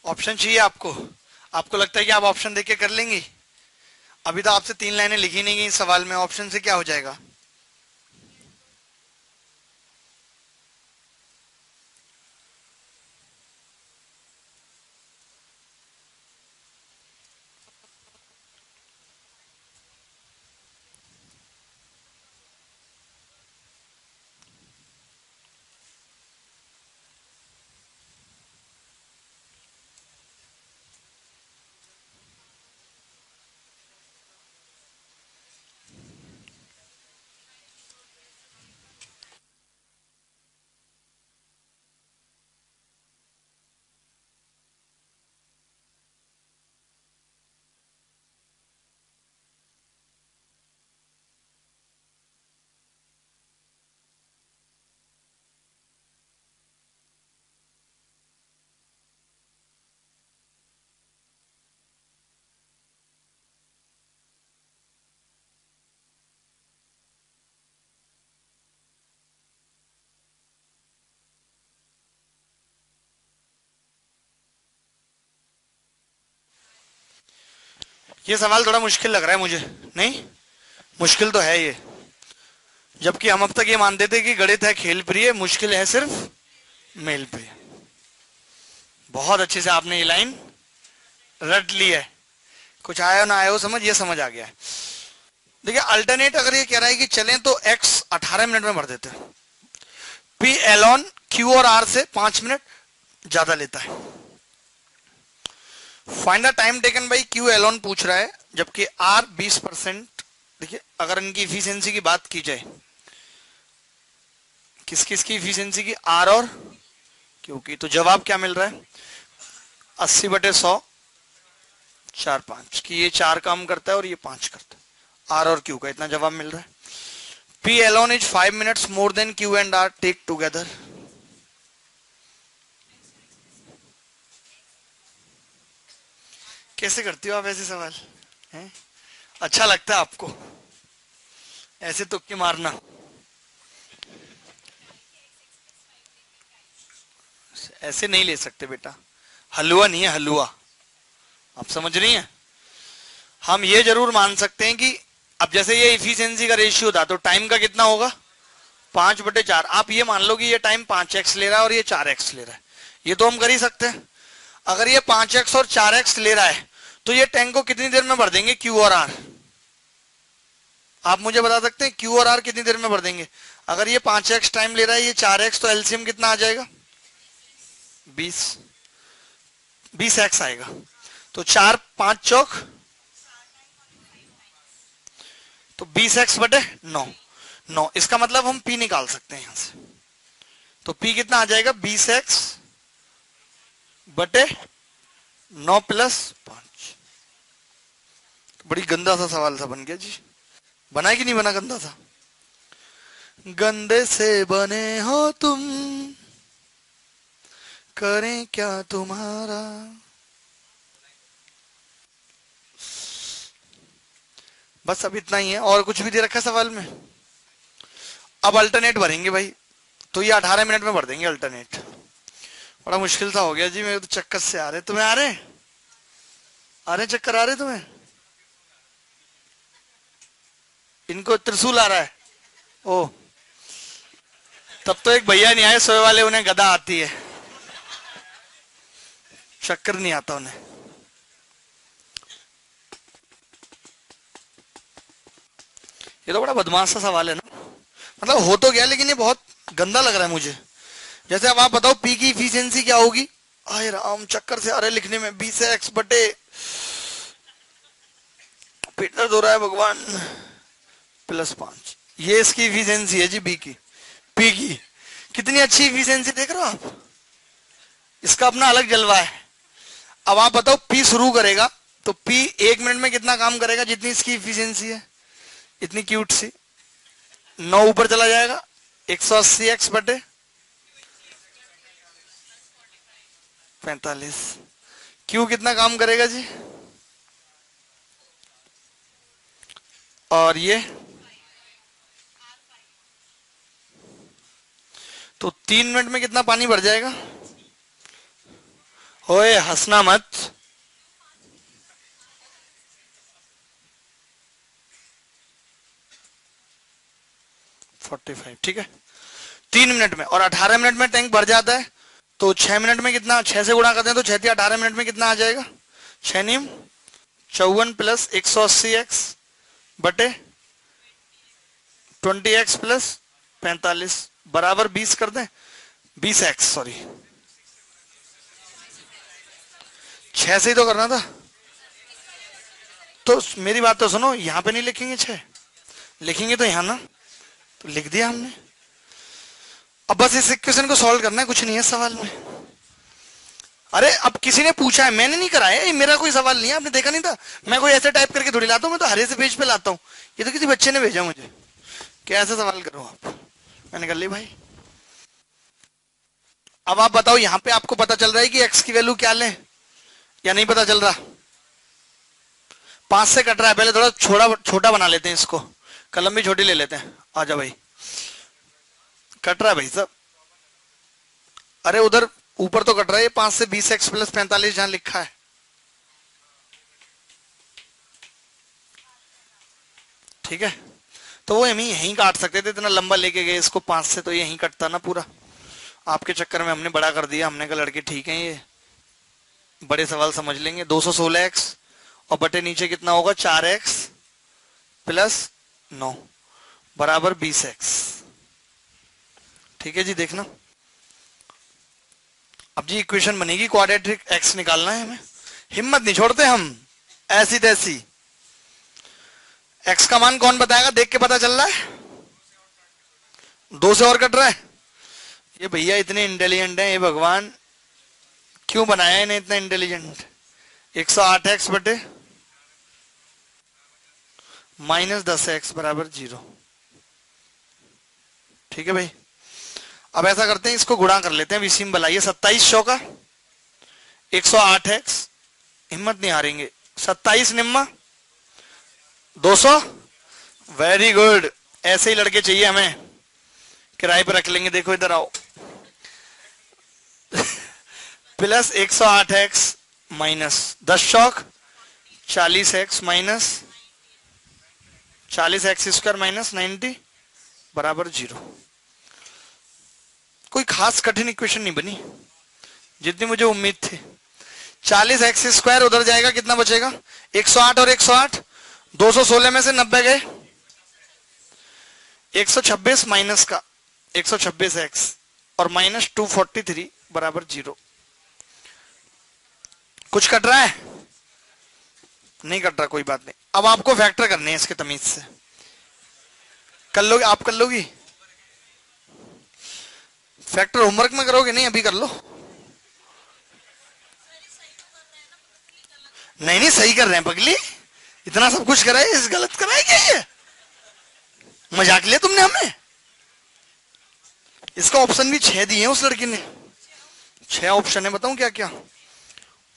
ऑप्शन चाहिए आपको? आपको लगता है कि आप ऑप्शन देके कर लेंगी? अभी तो आपसे 3 लाइनें लिखी नहीं गई इस सवाल में, ऑप्शन से क्या हो जाएगा? ये सवाल थोड़ा मुश्किल लग रहा है मुझे। नहीं, मुश्किल तो है ये, जबकि हम अब तक ये मानते थे कि गणित है खेल प्रिय, मुश्किल है सिर्फ मेल प्रिय। बहुत अच्छे से आपने ये लाइन रट लिया है, कुछ आया ना आया हो समझ, ये समझ आ गया है। देखिए अल्टरनेट अगर ये कह रहा है कि चलें तो x 18 मिनट में भर देते हैं। पी एलॉन क्यू और आर से 5 मिनट ज्यादा लेता है। Find the time taken by Q Elon पूछ रहा है, जबकि आर 20%। देखिए अगर इनकी इफिशियंसी की बात की जाए, किस किस की इफिशियंसी की, आर और क्यू की, तो जवाब क्या मिल रहा है 80/100 4 5 कि ये 4 काम करता है और ये 5 करता है। आर और क्यू का इतना जवाब मिल रहा है। P alone is 5 minutes more than Q and R take together. कैसे करती हो आप ऐसे सवाल हैं? अच्छा लगता है आपको ऐसे तुक्के मारना? ऐसे नहीं ले सकते बेटा, हलवा नहीं है हलवा, आप समझ रही हैं। हम ये जरूर मान सकते हैं कि अब जैसे ये इफिशियंसी का रेशियो था तो टाइम का कितना होगा 5/4। आप ये मान लो कि ये टाइम 5x ले रहा है और ये 4x ले रहा है, ये तो हम कर ही सकते हैं। अगर ये 5x और 4x ले रहा है तो ये टैंक को कितनी देर में भर देंगे क्यू और आर? आप मुझे बता सकते हैं क्यू और आर कितनी देर में भर देंगे? अगर ये 5x टाइम ले रहा है, ये 4x, तो एलसीएम कितना आ जाएगा 20x आएगा। तो 4 5 चौक तो 20x/9। इसका मतलब हम P निकाल सकते हैं यहां से। तो P कितना आ जाएगा 20x/9 + 5। बड़ी गंदा सा सवाल सा बन गया जी। बना है कि नहीं बना? गंदा सा। गंदे से बने हो तुम, करें क्या तुम्हारा। बस अब इतना ही है, और कुछ भी दे रखा है सवाल में? अब अल्टरनेट भरेंगे भाई, तो ये 18 मिनट में भर देंगे अल्टरनेट। बड़ा मुश्किल सा हो गया जी, मेरे तो चक्कर से आ रहे। तुम्हें आ रहे चक्कर आ रहे तुम्हें? इनको त्रिशूल आ रहा है। ओ, तब तो एक भैया नहीं आए सोए वाले, उन्हें गदा आती है, चक्कर नहीं आता उन्हें। ये तो बड़ा बदमाश सा सवाल है ना, मतलब हो तो गया लेकिन ये बहुत गंदा लग रहा है मुझे। जैसे अब आप बताओ पी की इफिशियंसी क्या होगी? आए राम, चक्कर से आ रहे लिखने में। 20x बटे, पेट दर्द हो रहा है भगवान, +5। ये इसकी इफिशियंसी है जी बी की। पी की कितनी अच्छी इफिशियंसी देख रहे हो आप, इसका अपना अलग जलवा है। अब आप बताओ पी शुरू करेगा तो पी 1 मिनट में कितना काम करेगा? जितनी इसकी इफिशियंसी है इतनी क्यूट सी 9 ऊपर चला जाएगा, 180x/45। क्यू कितना काम करेगा जी? और ये तो 3 मिनट में कितना पानी भर जाएगा? ओए हंसना मत। 45, ठीक है। 3 मिनट में, और 18 मिनट में टैंक भर जाता है। तो 6 मिनट में कितना, 6 से गुणा करते हैं तो 6 × 18 मिनट में कितना आ जाएगा? 6 × 54 + 180x/20x + 45 बराबर 20 कर दें। 20x, सॉरी 6 से ही तो करना था। तो मेरी बात तो सुनो, यहां पे नहीं लिखेंगे 6, लिखेंगे तो यहां ना, तो लिख दिया हमने। अब बस इस इक्वेशन को सॉल्व करना है, कुछ नहीं है सवाल में। अरे अब किसी ने पूछा है, मैंने नहीं कराया, ये मेरा कोई सवाल नहीं है, आपने देखा नहीं था? मैं कोई ऐसे टाइप करके थोड़ी लाता हूँ, मैं तो हरे से पेज पे लाता हूँ। ये तो किसी बच्चे ने भेजा मुझे, क्या ऐसा सवाल करो आप। मैंने कर ली भाई। अब आप बताओ, यहां पे आपको पता चल रहा है कि एक्स की वैल्यू क्या लें या नहीं पता चल रहा? 5 से कट रहा है, पहले थोड़ा छोटा बना लेते हैं इसको, कलम भी छोटी ले लेते हैं। आजा भाई, कट रहा है भाई साहब। अरे उधर ऊपर तो कट रहा है, 5 से 20x + 45 जहां लिखा है। ठीक है, तो वो हम यहीं काट सकते थे, इतना लंबा लेके गए इसको 5 से, तो यहीं कटता ना पूरा। आपके चक्कर में हमने बड़ा कर दिया, हमने कहा लड़के ठीक है ये बड़े सवाल समझ लेंगे। 216x और बटे नीचे कितना होगा 4x प्लस 9 बराबर 20x। ठीक है जी, देखना अब जी इक्वेशन बनेगी, क्वाड्रेटिक x निकालना है हमें, हिम्मत नहीं छोड़ते हम ऐसी तैसी। x का मान कौन बताएगा, देख के पता चल रहा है, 2 से और कट रहा है। ये भैया इतने इंटेलिजेंट हैं, ये भगवान क्यों बनाया इन्हें इतना इंटेलिजेंट। 108x बटे माइनस 10x बराबर 0। ठीक है भाई, अब ऐसा करते हैं, इसको गुणा कर लेते हैं, बीसी में बनाइए 27 चौका 108x, हिम्मत नहीं हारेंगे, 27 निम्मा 200। वेरी गुड, ऐसे ही लड़के चाहिए हमें, किराए पर रख लेंगे। देखो इधर आओ, प्लस 108x माइनस 10 चौक 40x minus 40x square minus 90 बराबर 0। कोई खास कठिन इक्वेशन नहीं बनी जितनी मुझे उम्मीद थी। 40x स्क्वायर उधर जाएगा, कितना बचेगा 108 और 108, 216 में से 90 गए, 126 माइनस का 126x और माइनस 243 बराबर 0। कुछ कट रहा है, नहीं कट रहा, कोई बात नहीं। अब आपको फैक्टर करने हैं इसके तमीज से, कर लोगे आप, कर लोगी फैक्टर, होमवर्क में करोगे नहीं, अभी कर लो। नहीं नहीं सही कर रहे हैं पगली, इतना सब कुछ कराए, इस गलत कराए क्या, ये मजाक लिया तुमने हमें। इसका ऑप्शन भी 6 दिए हैं उस लड़की ने, 6 ऑप्शन है, बताऊं क्या क्या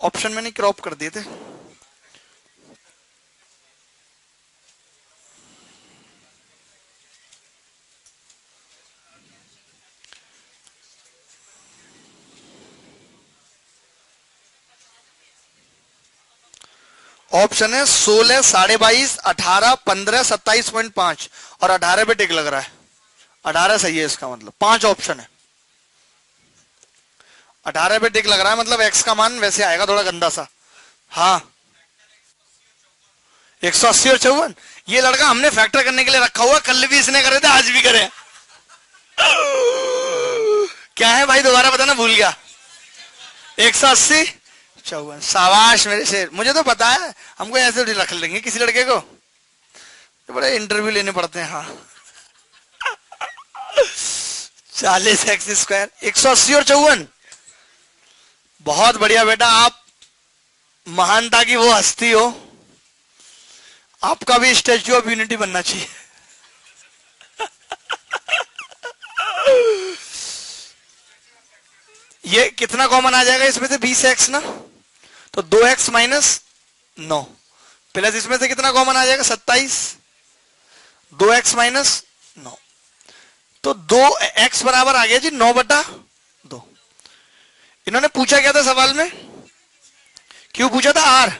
ऑप्शन मैंने क्रॉप कर दिए थे। ऑप्शन है 16, 22.5, 18, 15, 27.5 और 18 पे टिक लग रहा है। 18 सही है, इसका मतलब 5 ऑप्शन है, 18 पे टिक लग रहा है, मतलब x का मान वैसे आएगा थोड़ा गंदा सा। हाँ 180 और 54, ये लड़का हमने फैक्टर करने के लिए रखा हुआ, कल भी इसने करे थे, आज भी करे। क्या है भाई, दोबारा बताना, भूल गया। 180 54, शाबाश मेरे शेर, मुझे तो पता है, हमको ऐसे रख लेंगे किसी लड़के को, तो बड़े इंटरव्यू लेने पड़ते हैं। हाँ 40x स्क्वायर 180 और 54, बहुत बढ़िया बेटा, आप महानता की वो हस्ती हो, आपका भी स्टैच्यू ऑफ यूनिटी बनना चाहिए। ये कितना कॉमन आ जाएगा इसमें से, 20x ना, तो 2x माइनस 9 प्लस इसमें से कितना कॉमन आ जाएगा 27, 2x माइनस 9, तो 2x बराबर आ गया जी 9/2। इन्होंने पूछा क्या था सवाल में, क्यों पूछा था, r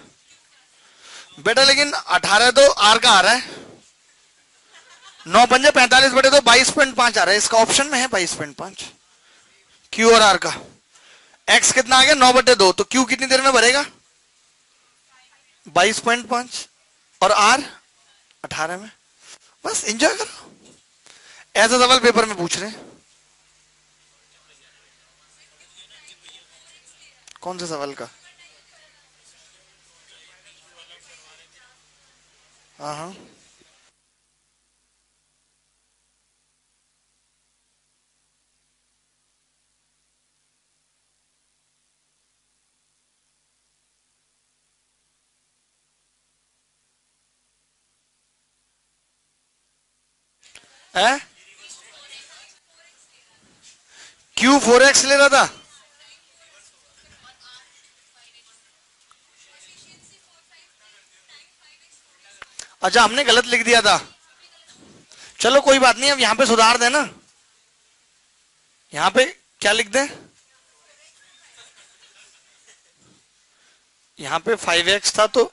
बेटा, लेकिन 18 तो r का आ रहा है, 9 पंजे 45/2 22.5 आ रहा है, इसका ऑप्शन में है 22.5 q और r का। x कितना आ गया 9/2, तो q कितनी देर में भरेगा 22.5 और r 18 में। बस एंजॉय करो, ऐसा सवाल पेपर में पूछ रहे हैं। कौन से सवाल का, हाँ है, क्यू 4x ले रहा था, अच्छा हमने गलत लिख दिया था, चलो कोई बात नहीं, अब यहां पे सुधार देना, यहां पे क्या लिख दें, यहां पे 5x था तो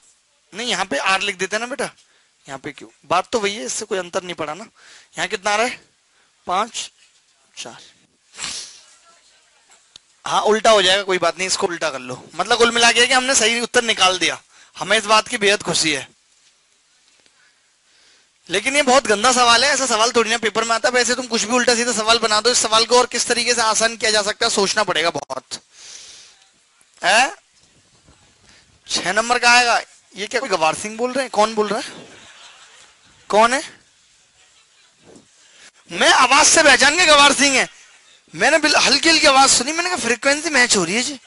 नहीं, यहां पे r लिख देते ना बेटा, यहाँ पे क्यों, बात तो वही है, इससे कोई अंतर नहीं पड़ा ना। यहाँ कितना आ रहा है 5 4, हाँ उल्टा हो जाएगा, कोई बात नहीं, इसको उल्टा कर लो। मतलब कुल मिला के कि हमने सही उत्तर निकाल दिया, हमें इस बात की बेहद खुशी है। लेकिन ये बहुत गंदा सवाल है, ऐसा सवाल थोड़ी ना पेपर में आता है। वैसे तुम कुछ भी उल्टा सीधा सवाल बना दो, इस सवाल को और किस तरीके से आसान किया जा सकता है सोचना पड़ेगा बहुत है। 6 नंबर का आएगा। ये क्या कोई गवार सिंह बोल रहे हैं? कौन बोल रहा है? कौन है? मैं आवाज से पहचान के गवार सिंह है। मैंने हल्की हल्की आवाज सुनी, मैंने कहा फ्रीक्वेंसी मैच हो रही है जी।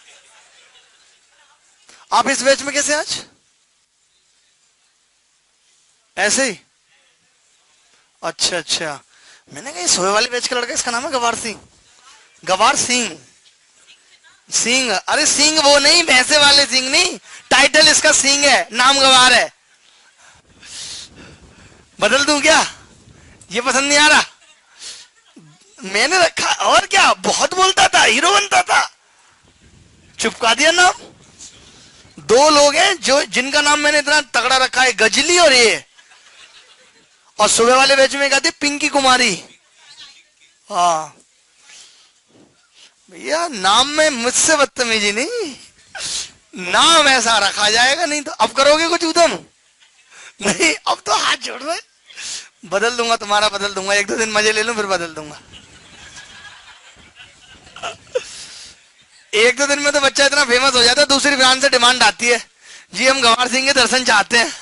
आप इस बैच में कैसे आज? ऐसे ही? अच्छा अच्छा। मैंने कहा ये सोए वाले बैच का लड़का, इसका नाम है गवार सिंह। गवार सिंह। सिंह? अरे सिंह वो नहीं, भैंसे वाले सिंह नहीं, टाइटल इसका सिंह है, नाम गवार है। बदल दूं क्या? ये पसंद नहीं आ रहा? मैंने रखा और क्या, बहुत बोलता था, हीरो बनता था, चुपका दिया नाम। दो लोग हैं जो जिनका नाम मैंने इतना तगड़ा रखा है, गजली और ये। और सुबह वाले बैच में कहते पिंकी कुमारी। हाँ भैया, नाम में मुझसे बदतमीजी नहीं, नाम ऐसा रखा जाएगा। नहीं तो अब करोगे कुछ उधम? नहीं, अब तो हाथ जोड़ रहे। बदल दूंगा तुम्हारा, बदल दूंगा, 1-2 दिन मजे ले लूं फिर बदल दूंगा। 1-2 दिन में तो बच्चा इतना फेमस हो जाता है, दूसरी ब्रांच से डिमांड आती है, जी हम गंवार सिंह के दर्शन चाहते हैं।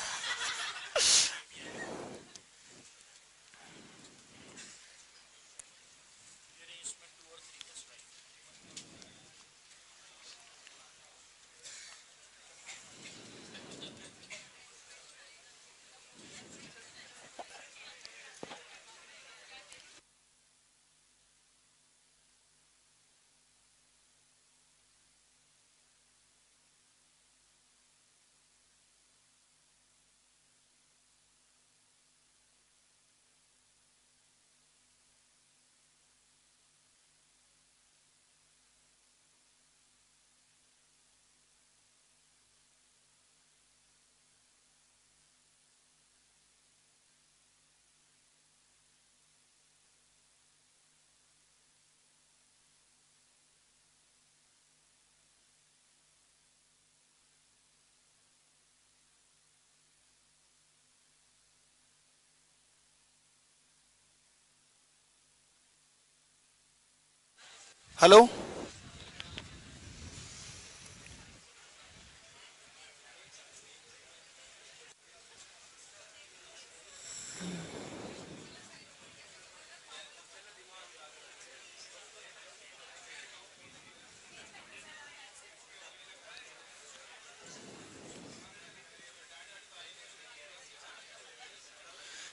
हेलो।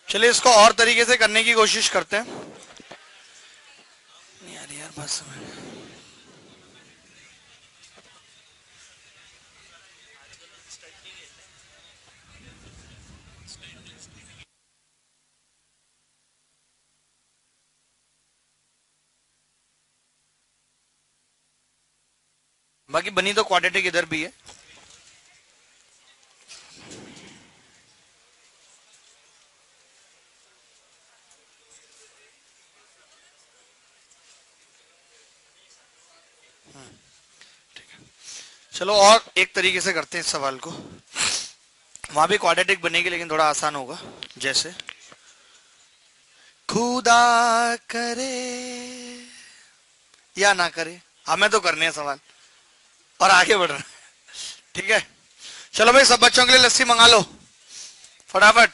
चलिए इसको और तरीके से करने की कोशिश करते हैं। नहीं यार, यार बस बाकी बनी तो क्वाड्रेटिक इधर भी है। चलो और एक तरीके से करते हैं इस सवाल को। वहां भी क्वाड्रेटिक बनेगी लेकिन थोड़ा आसान होगा। जैसे खुदा करे या ना करे, हमें तो करने हैं सवाल और आगे बढ़ रहे हैं। ठीक है, चलो भाई सब बच्चों के लिए लस्सी मंगा लो फटाफट।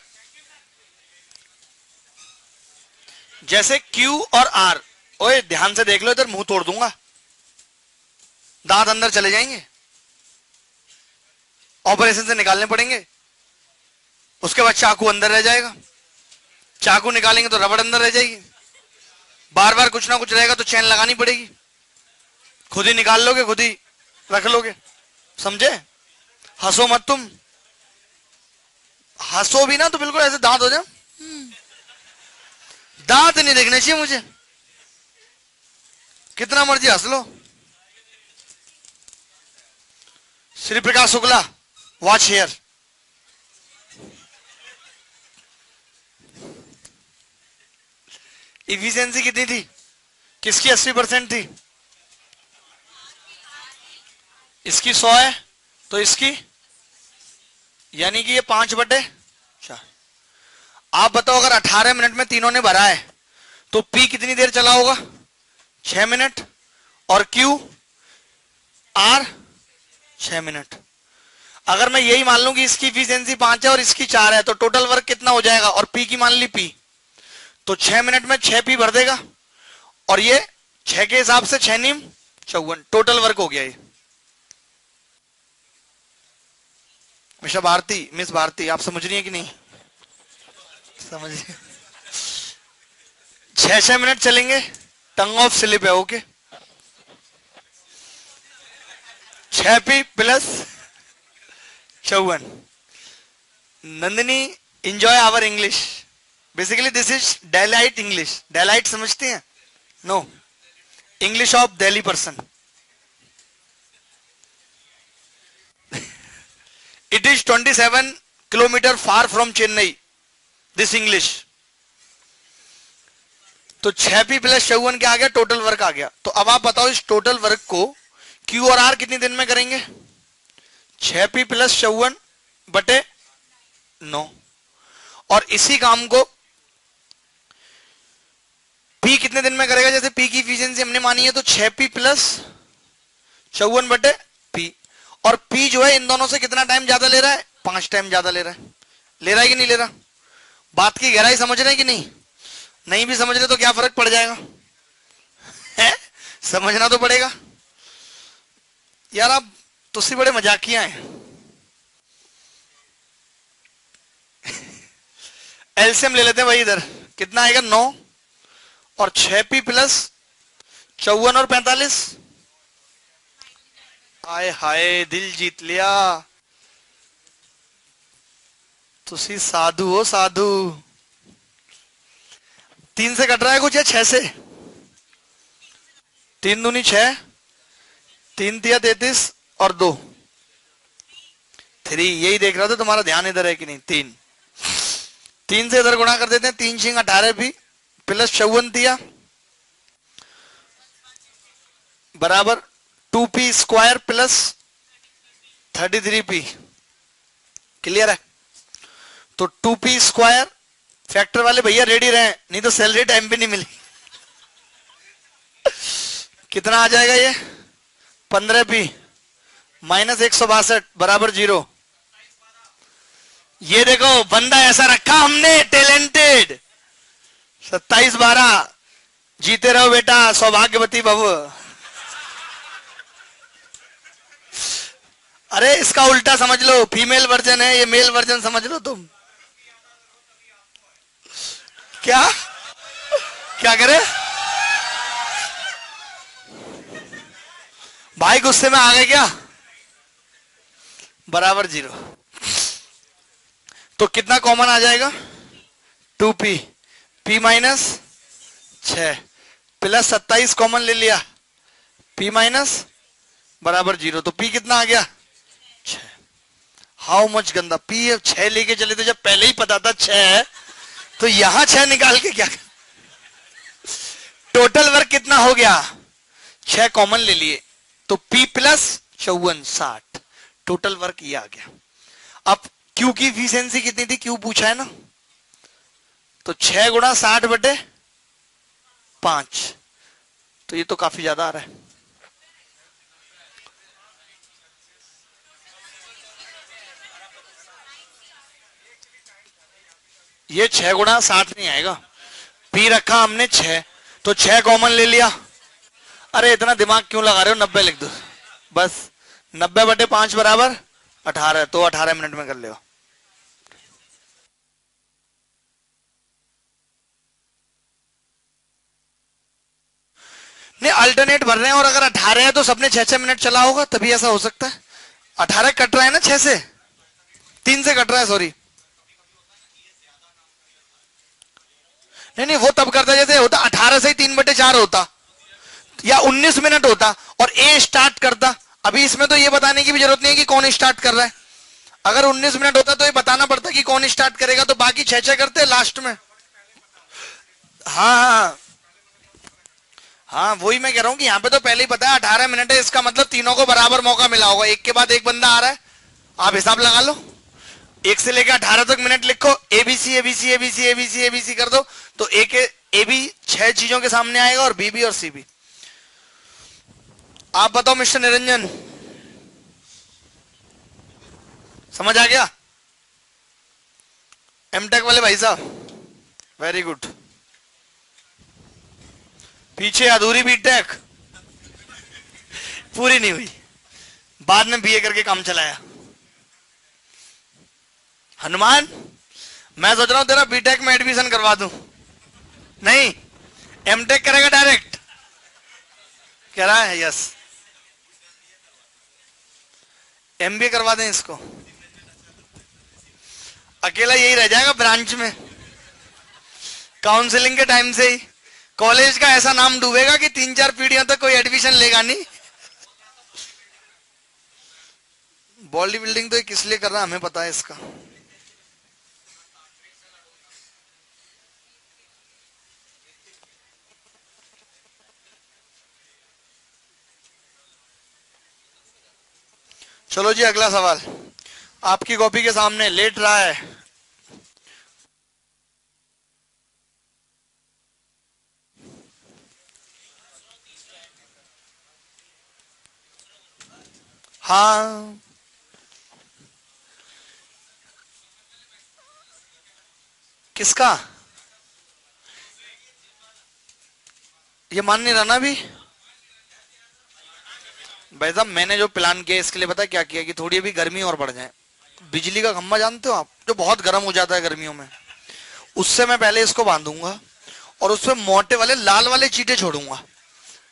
जैसे Q और R, ओए ध्यान से देख लो इधर, मुंह तोड़ दूंगा, दांत अंदर चले जाएंगे, ऑपरेशन से निकालने पड़ेंगे, उसके बाद चाकू अंदर रह जाएगा, चाकू निकालेंगे तो रबड़ अंदर रह जाएगी, बार बार कुछ ना कुछ रहेगा तो चैन लगानी पड़ेगी, खुद ही निकाल लोगे खुद ही रख लोगे। समझे? हंसो मत तुम, हंसो भी ना तो बिल्कुल ऐसे दांत हो जाए, दांत नहीं देखने चाहिए मुझे, कितना मर्जी हंस लो। Shri Prakash Shukla, watch here. Efficiency कितनी थी? किसकी 80% थी? इसकी 100 है तो इसकी, यानी कि ये 5/4। आप बताओ अगर 18 मिनट में तीनों ने भरा है तो पी कितनी देर चला होगा? 6 मिनट। और क्यू आर 6 मिनट। अगर मैं यही मान लूं कि इसकी इफिशियंसी 5 है और इसकी 4 है तो टोटल वर्क कितना हो जाएगा? और पी की मान ली पी, तो 6 मिनट में 6 पी भर देगा और ये 6 के हिसाब से 6 नीम 54, टोटल वर्क हो गया ये। मिस भारती आप समझ रही है कि नहीं? समझिए 6 मिनट चलेंगे, टंग ऑफ स्लिप है। Okay 6 P plus 54। Nandini enjoy our English, basically this is Delhite English. Delhite समझते हैं? No, English of Delhi person. It is 27 kilometre far from Chennai, this English. तो 6 पी प्लस 54 क्या आ गया? टोटल वर्क आ गया। तो अब आप बताओ इस टोटल वर्क को क्यू और आर कितने दिन में करेंगे? 6 पी प्लस 54/9। और इसी काम को पी कितने दिन में करेगा? जैसे पी की इफिशियंसी हमने मानी है तो 6 पी प्लस 54/पी। और पी जो है इन दोनों से कितना टाइम ज्यादा ले रहा है? 5 टाइम ज्यादा ले रहा है। ले रहा है कि नहीं ले रहा? बात की गहराई समझ रहे हैं कि नहीं? नहीं भी समझ रहे तो क्या फर्क पड़ जाएगा? है समझना तो पड़ेगा यार। आप तुझसे बड़े मजाकिया हैं। एलसीएम ले लेते हैं भाई। इधर कितना आएगा? 9 और 6 पी प्लस 54 और 45। आए हाय दिल जीत लिया। तुसी साधु हो साधु। 3 से कट रहा है कुछ या 6 से? 3 दूनी 6, 3 तिया 33 और 2 3। यही देख रहा था तुम्हारा ध्यान इधर है कि नहीं। 3 से इधर गुणा कर देते हैं। 3 6 18 पी प्लस 54 तिया बराबर 2p square plus 33p। Clear है? तो 2p स्क्वायर, फैक्टर वाले भैया रेडी रहे, नहीं तो सैलरी टाइम पे नहीं मिली। कितना आ जाएगा ये? 15p माइनस 162 बराबर 0। ये देखो बंदा ऐसा रखा हमने, टैलेंटेड। 27-12 जीते रहो बेटा, सौभाग्यवती भव। अरे इसका उल्टा समझ लो, फीमेल वर्जन है ये, मेल वर्जन समझ लो तुम। क्या क्या करे भाई? गुस्से में आ गए क्या? बराबर 0। तो कितना कॉमन आ जाएगा? 2p, p minus 6 plus 27 common ले लिया, p माइनस बराबर 0। तो p कितना आ गया? 6। हाउ मच गंदा। p 6 लेके चले थे, जब पहले ही पता था 6 है तो यहां 6 निकाल के क्या? टोटल वर्क कितना हो गया? 6 कॉमन ले लिए तो p प्लस 54 60। टोटल वर्क ये आ गया। अब Q की इफिशियंसी कितनी थी? Q पूछा है ना, तो 6 गुणा 60/5। तो ये तो काफी ज्यादा आ रहा है। ये 6 गुणा 60 नहीं आएगा। P रखा हमने 6 तो 6 कॉमन ले लिया। अरे इतना दिमाग क्यों लगा रहे हो? 90 लिख दो बस। 90/5 बराबर 18। तो 18 मिनट में कर ले। नहीं अल्टरनेट भर रहे हैं और अगर 18 है तो सबने 6-6 मिनट चला होगा, तभी ऐसा हो सकता है। 18 कट रहा है ना 6 से, 3 से कट रहा है, सॉरी। नहीं वो तब करता जैसे होता 18 से ही 3/4 होता या 19 मिनट होता और ए स्टार्ट करता। अभी इसमें तो ये बताने की भी जरूरत नहीं है कि कौन स्टार्ट कर रहा है। अगर 19 मिनट होता तो ये बताना पड़ता कि कौन स्टार्ट करेगा, तो बाकी 6-6 करते लास्ट में। हाँ हाँ वही मैं कह रहा हूँ कि यहाँ पे तो पहले ही पता है 18 मिनट है, इसका मतलब तीनों को बराबर मौका मिला होगा, एक के बाद एक बंदा आ रहा है, आप हिसाब लगा लो, एक से लेकर 18 तक मिनट लिखो, ABC ABC ABC ABC ABC कर दो, तो ए बी 6 चीजों के सामने आएगा और बी भी और सी भी। आप बताओ मिस्टर निरंजन, समझ आ गया? एमटेक वाले भाई साहब वेरी गुड। पीछे अधूरी बीटेक पूरी नहीं हुई, बाद में बीए करके काम चलाया। हनुमान, मैं सोच रहा हूं तेरा बीटेक में एडमिशन करवा दूं। नहीं, एमटेक करेगा डायरेक्ट, कह रहा है यस, एमबीए करवा दें इसको, अकेला यही रह जाएगा ब्रांच में, काउंसलिंग के टाइम से ही कॉलेज का ऐसा नाम डूबेगा कि 3-4 पीढ़ियों तक कोई एडमिशन लेगा नहीं। बॉडी बिल्डिंग तो ये किस लिए कर रहा है हमें पता है इसका। चलो जी अगला सवाल आपकी कॉपी के सामने लेट रहा है। हाँ किसका, ये मान नहीं रहा ना अभी भाई साहब। मैंने जो प्लान किया इसके लिए पता है क्या किया, कि थोड़ी अभी गर्मी और बढ़ जाए, बिजली का खंभा जानते हो आप, जो बहुत गर्म हो जाता है गर्मियों में, उससे मैं पहले इसको बांधूंगा और उसमें मोटे वाले लाल वाले चीटे छोड़ूंगा,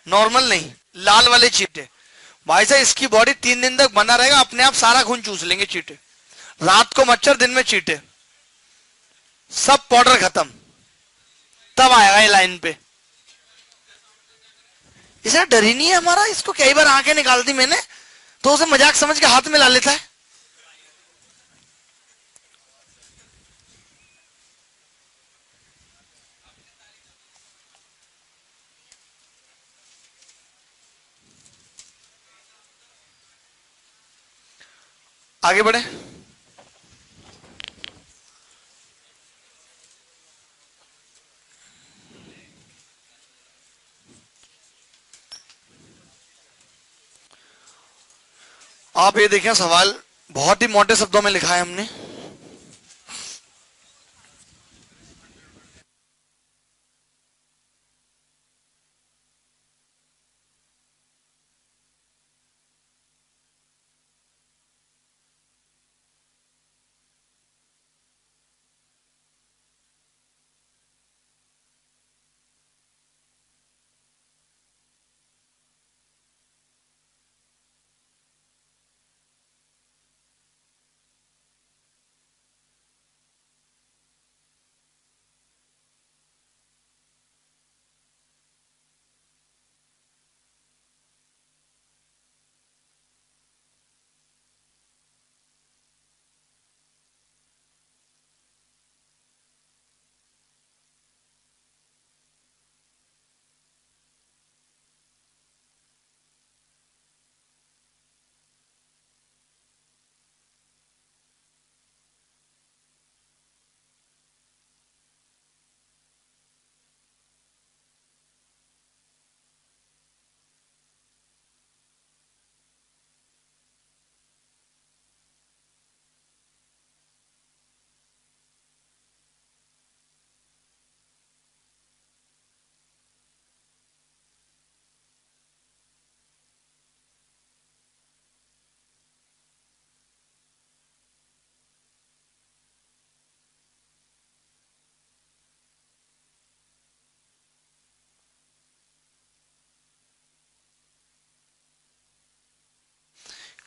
नॉर्मल नहीं, लाल वाले चीटे। भाई साहब इसकी बॉडी 3 दिन तक बना रहेगा, अपने आप सारा खून चूस लेंगे चीटे, रात को मच्छर दिन में चीटे, सब पाउडर खत्म, तब आएगा ये लाइन पे। इसे डर ही नहीं है हमारा, इसको कई बार आंखें निकाल दी मैंने तो उसे मजाक समझ के हाथ में ला लेता है। आगे बढ़े। आप ये देखें सवाल बहुत ही मोटे शब्दों में लिखा है हमने।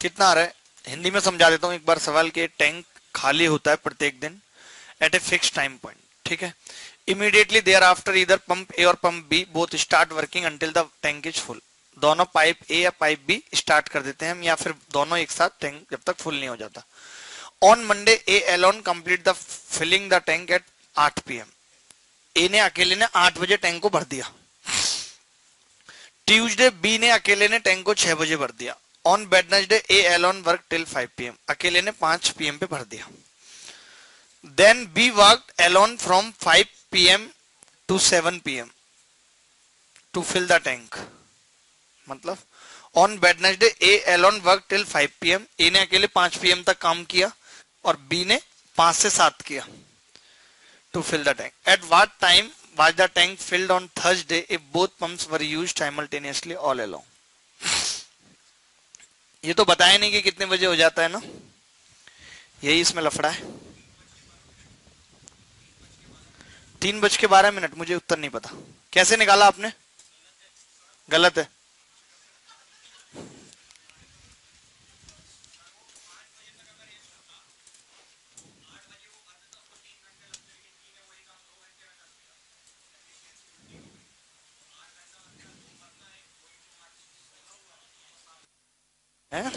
कितना आ रहा है हिंदी में समझा देता हूं एक बार सवाल के। टैंक खाली होता है प्रत्येक दिन at a fix time point, ठीक है। इमीडिएटली देयर आफ्टर इधर पंप ए और pump B both start working until the tank is full. दोनों पाइप ए या पाइप बी स्टार्ट कर देते हैं हम, या फिर दोनों एक साथ टैंक जब तक फुल नहीं हो जाता। On Monday A alone complete the filling the tank at 8 PM। A ने अकेले ने 8 बजे टैंक को भर दिया। ट्यूसडे बी ने अकेले ने टैंक को 6 बजे भर दिया। On Wednesday A alone work till 5 PM, अकेले ने 5 PM पे भर दिया। Then B worked alone from 5 PM to 7 PM to fill the tank. मतलब on Wednesday A alone work till 5 PM, A ने अकेले 5 PM तक काम किया और बी ने 5 से 7 किया to fill the tank. At what time was the tank filled on Thursday if both pumps were used simultaneously all along? ये तो बताया नहीं कि कितने बजे हो जाता है ना, यही इसमें लफड़ा है। 3:12, मुझे उत्तर नहीं पता। कैसे निकाला आपने? गलत है। है?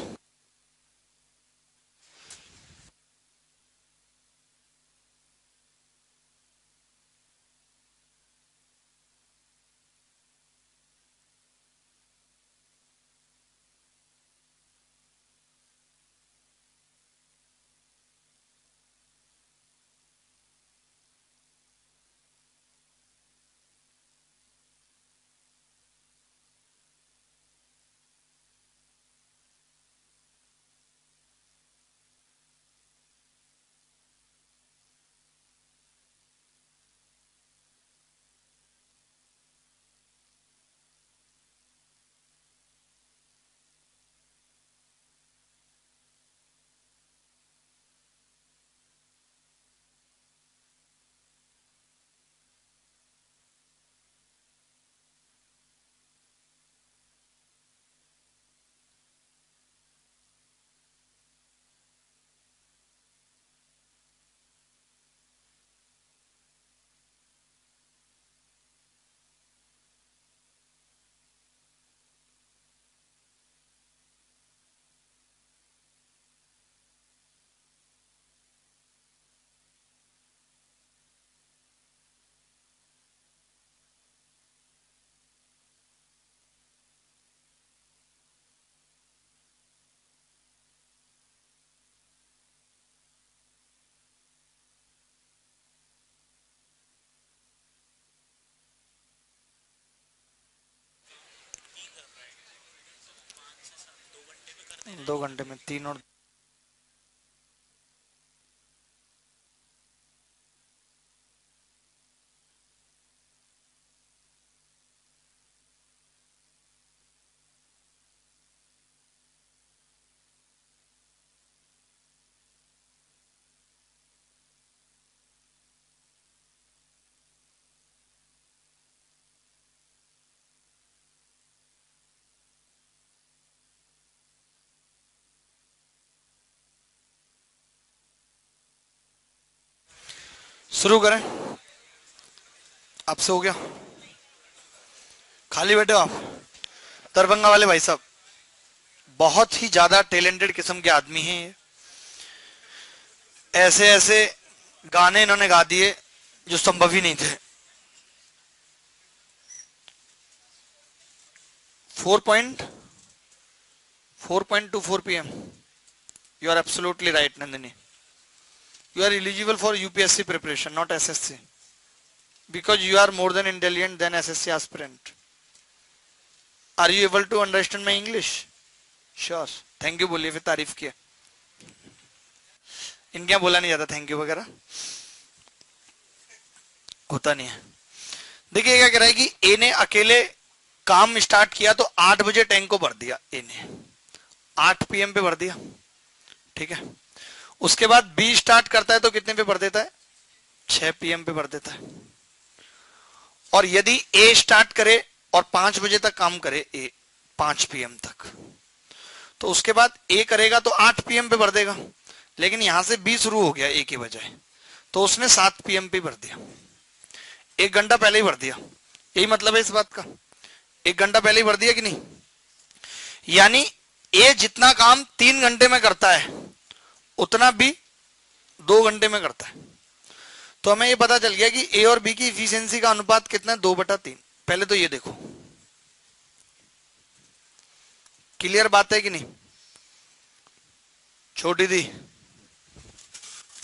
2 घंटे में 3 और शुरू करें। आपसे हो गया? खाली बैठे हो आप? दरभंगा वाले भाई साहब बहुत ही ज्यादा टैलेंटेड किस्म के आदमी हैं ये। ऐसे ऐसे गाने इन्होंने गा दिए जो संभव ही नहीं थे। 4.24 PM, you are absolutely right Nandini, you are eligible for UPSC preparation, not SSC, because you are more than intelligent than SSC aspirant. Are you able to understand my English? Sure, thank you बोलिए, फिर तारीफ किया। इनके यहाँ बोला नहीं जाता thank you वगैरह, होता नहीं है। देखिए क्या कह रहा है कि ए ने अकेले काम स्टार्ट किया तो 8 बजे टैंक को भर दिया, ए ने 8 PM पे भर दिया, ठीक है। उसके बाद बी स्टार्ट करता है तो कितने पे भर देता है? 6 PM पे भर देता है। और यदि ए स्टार्ट करे और 5 बजे तक काम करे, ए 5 PM तक, तो उसके बाद ए करेगा तो 8 PM पे भर देगा। लेकिन यहां से बी शुरू हो गया ए के बजाय, तो उसने 7 PM पे भर दिया, 1 घंटा पहले ही भर दिया। यही मतलब है इस बात का, 1 घंटा पहले ही भर दिया कि नहीं। यानी ए जितना काम 3 घंटे में करता है उतना बी 2 घंटे में करता है। तो हमें ये पता चल गया कि ए और बी की इफिशियंसी का अनुपात कितना है? 2/3। पहले तो ये देखो, क्लियर बात है कि नहीं? छोटी दी,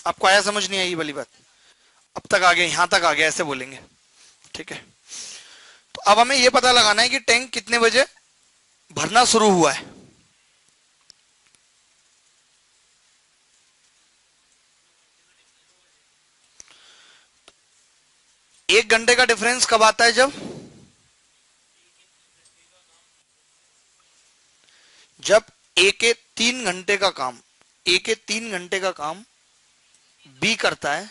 आपको आया समझ नहीं आई वाली बात? अब तक आ गया, यहां तक आ गया, ऐसे बोलेंगे, ठीक है। तो अब हमें यह पता लगाना है कि टैंक कितने बजे भरना शुरू हुआ है। एक घंटे का डिफरेंस कब आता है? जब ए के 3 घंटे का काम, ए के 3 घंटे का काम बी करता है,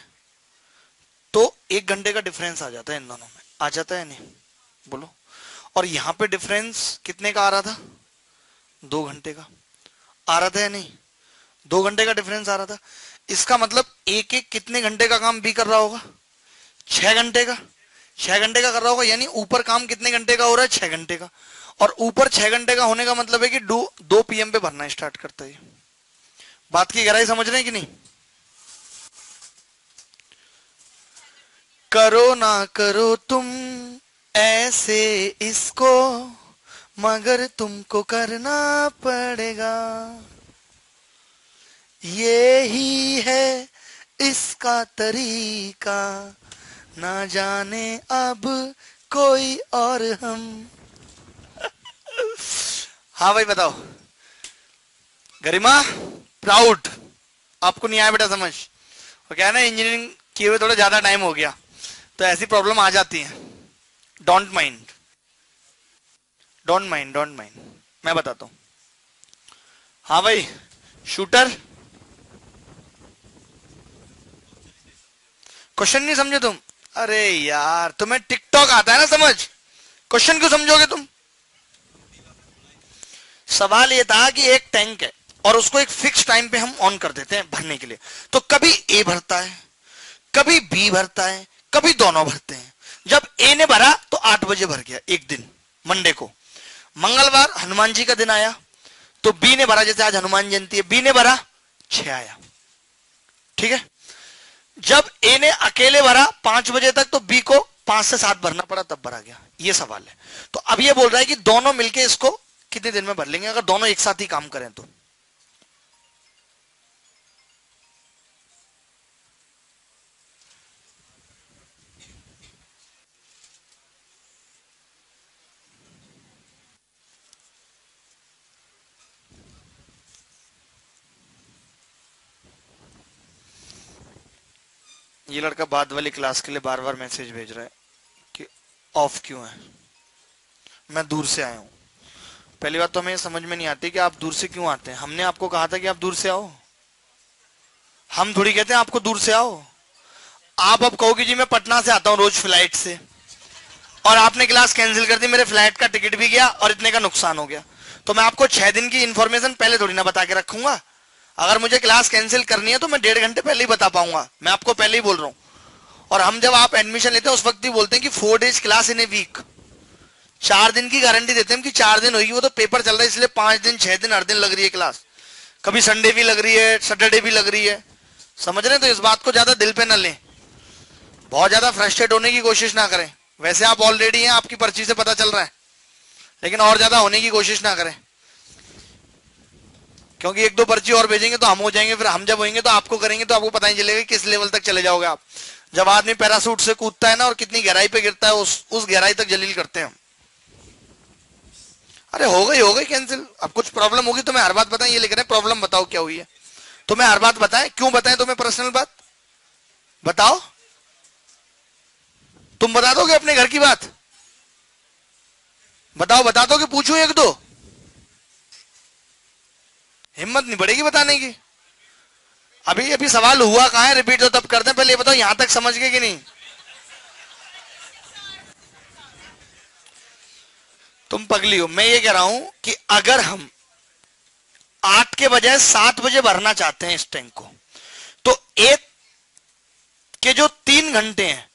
तो 1 घंटे का डिफरेंस आ जाता है इन दोनों में। आ जाता है नहीं? बोलो। और यहां पे डिफरेंस कितने का आ रहा था? 2 घंटे का आ रहा था या नहीं? 2 घंटे का डिफरेंस आ रहा था। इसका मतलब ए के कितने घंटे का काम बी कर रहा होगा? 6 घंटे का। 6 घंटे का कर रहा होगा, यानी ऊपर काम कितने घंटे का हो रहा है? 6 घंटे का। और ऊपर 6 घंटे का होने का मतलब है कि 2 PM पे भरना स्टार्ट करता है। बात की गहराई समझ रहे हैं कि नहीं? करो ना करो तुम ऐसे इसको, मगर तुमको करना पड़ेगा, ये ही है इसका तरीका, ना जाने अब कोई और हम। हाँ भाई बताओ। गरिमा, प्राउड। आपको नहीं आया बेटा समझ? वो क्या है ना, इंजीनियरिंग किए हुए थोड़ा ज्यादा टाइम हो गया, तो ऐसी प्रॉब्लम आ जाती है। Don't mind, don't mind, don't mind, मैं बताता हूं। हाँ भाई, शूटर, क्वेश्चन नहीं समझे तुम? अरे यार, तुम्हें टिकटॉक आता है ना समझ, क्वेश्चन क्यों समझोगे तुम? सवाल ये था कि एक टैंक है और उसको एक फिक्स टाइम पे हम ऑन कर देते हैं भरने के लिए। तो कभी ए भरता है, कभी बी भरता है, कभी दोनों भरते हैं। जब ए ने भरा तो 8 बजे भर गया एक दिन, मंडे को। मंगलवार हनुमान जी का दिन आया तो बी ने भरा, जैसे आज हनुमान जयंती है, बी ने भरा 6 आया, ठीक है। जब ए ने अकेले भरा 5 बजे तक, तो बी को 5 से 7 भरना पड़ा, तब भरा गया। ये सवाल है। तो अब ये बोल रहा है कि दोनों मिलके इसको कितने दिन में भर लेंगे, अगर दोनों एक साथ ही काम करें तो। ये लड़का बाद वाली क्लास के लिए बार बार मैसेज भेज रहा है कि ऑफ क्यों है। मैं दूर से आया हूं। पहली बात तो हमें समझ में नहीं आती कि आप दूर से क्यों आते हैं। हमने आपको कहा था कि आप दूर से आओ? हम थोड़ी कहते हैं आपको दूर से आओ। आप अब कहोगे जी मैं पटना से आता हूं रोज फ्लाइट से, और आपने क्लास कैंसिल कर दी, मेरे फ्लाइट का टिकट भी गया और इतने का नुकसान हो गया, तो मैं आपको 6 दिन की इंफॉर्मेशन पहले थोड़ी ना बता के रखूंगा। अगर मुझे क्लास कैंसिल करनी है तो मैं 1.5 घंटे पहले ही बता पाऊंगा। मैं आपको पहले ही बोल रहा हूं। और हम जब आप एडमिशन लेते हैं उस वक्त ही बोलते हैं कि 4 days class in a week, 4 दिन की गारंटी देते हैं कि 4 दिन होगी। वो तो पेपर चल रहा है इसलिए 5 दिन 6 दिन हर दिन लग रही है क्लास, कभी संडे भी लग रही है, सैटरडे भी लग रही है। समझ रहे हैं? तो इस बात को ज्यादा दिल पे न लें, बहुत ज्यादा फ्रस्ट्रेट होने की कोशिश ना करें। वैसे आप ऑलरेडी हैं, आपकी पर्ची से पता चल रहा है, लेकिन और ज्यादा होने की कोशिश ना करें, क्योंकि 1-2 पर्ची और भेजेंगे तो हम हो जाएंगे, फिर हम जब होंगे तो आपको करेंगे, तो आपको पता नहीं चलेगा किस लेवल तक चले जाओगे आप। जब आदमी पैरासूट से कूदता है ना और कितनी गहराई पे गिरता है, उस गहराई तक जलील करते हैं। अरे हो गई कैंसिल। अब कुछ प्रॉब्लम होगी तो मैं हर बात बताएं, ये लिख रहे हैं प्रॉब्लम बताओ क्या हुई है, तो मैं हर बात बताएं? क्यों बताएं तुम्हें? पर्सनल बात बताओ। तुम बता दोगे अपने घर की बात? बताओ, बता दो कि पूछूं 1-2? हिम्मत नहीं बढ़ेगी बताने की। अभी अभी सवाल हुआ कहां है, रिपीट तो तब करते हैं। पहले ये बताओ यहां तक समझ गए कि नहीं? तुम पगली हो। मैं ये कह रहा हूं कि अगर हम 8 के बजाय 7 बजे भरना चाहते हैं इस टैंक को, तो एक के जो 3 घंटे हैं,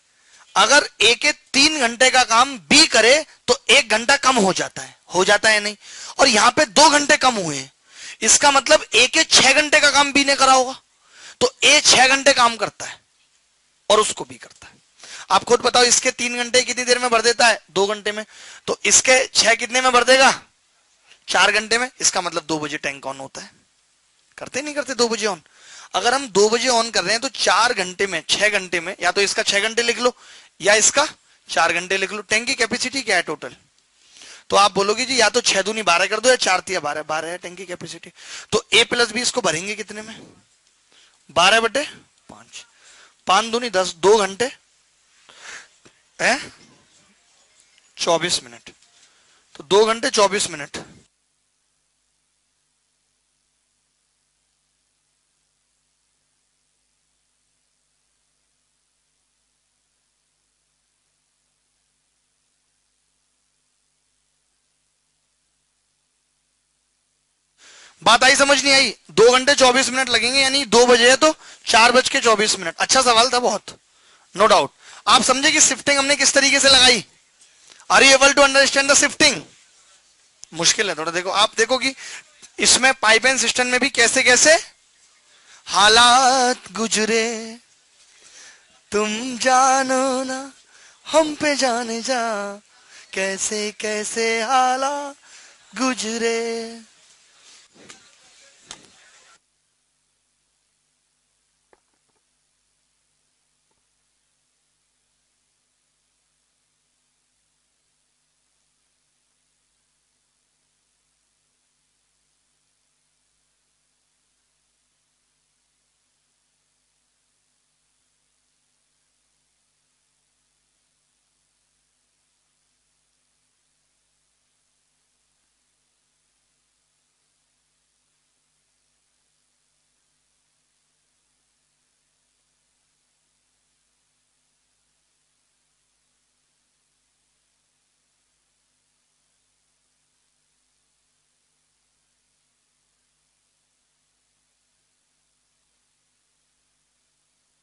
अगर ए के 3 घंटे का काम बी करे तो 1 घंटा कम हो जाता है। हो जाता है नहीं? और यहां पे 2 घंटे कम हुए हैं, इसका मतलब ए के 6 घंटे का काम बी ने करा होगा। तो ए 6 घंटे काम करता है और उसको बी करता है। आप खुद बताओ, इसके 3 घंटे कितनी देर में भर देता है? 2 घंटे में। तो इसके 6 कितने में भर देगा? 4 घंटे में, इसका मतलब 2 बजे टैंक ऑन होता है। करते नहीं करते 2 बजे ऑन? अगर हम 2 बजे ऑन कर रहे हैं तो 4 घंटे में, 6 घंटे में, या तो इसका 6 घंटे लिख लो या इसका 4 घंटे लिख लो। टैंक की कैपेसिटी क्या है टोटल? तो आप बोलोगे जी या तो 6 दूनी 12 कर दो या 4 तिया 12, 12 है टैंक की कैपेसिटी। तो A प्लस B इसको भरेंगे कितने में? 12/5, 5 दूनी 10, 2 घंटे है 24 मिनट। तो 2 घंटे 24 मिनट। बात आई समझ नहीं आई? 2 घंटे 24 मिनट लगेंगे, यानी 2 बजे है तो 4:24। अच्छा सवाल था बहुत, नो डाउट। आप समझे कि शिफ्टिंग हमने किस तरीके से लगाई? Are you able to understand the shifting? मुश्किल है थोड़ा। देखो, आप देखो कि इसमें पाइप एंड सिस्टम में भी कैसे कैसे हालात गुजरे, तुम जानो ना हम पे जाने जा, कैसे कैसे हालात गुजरे।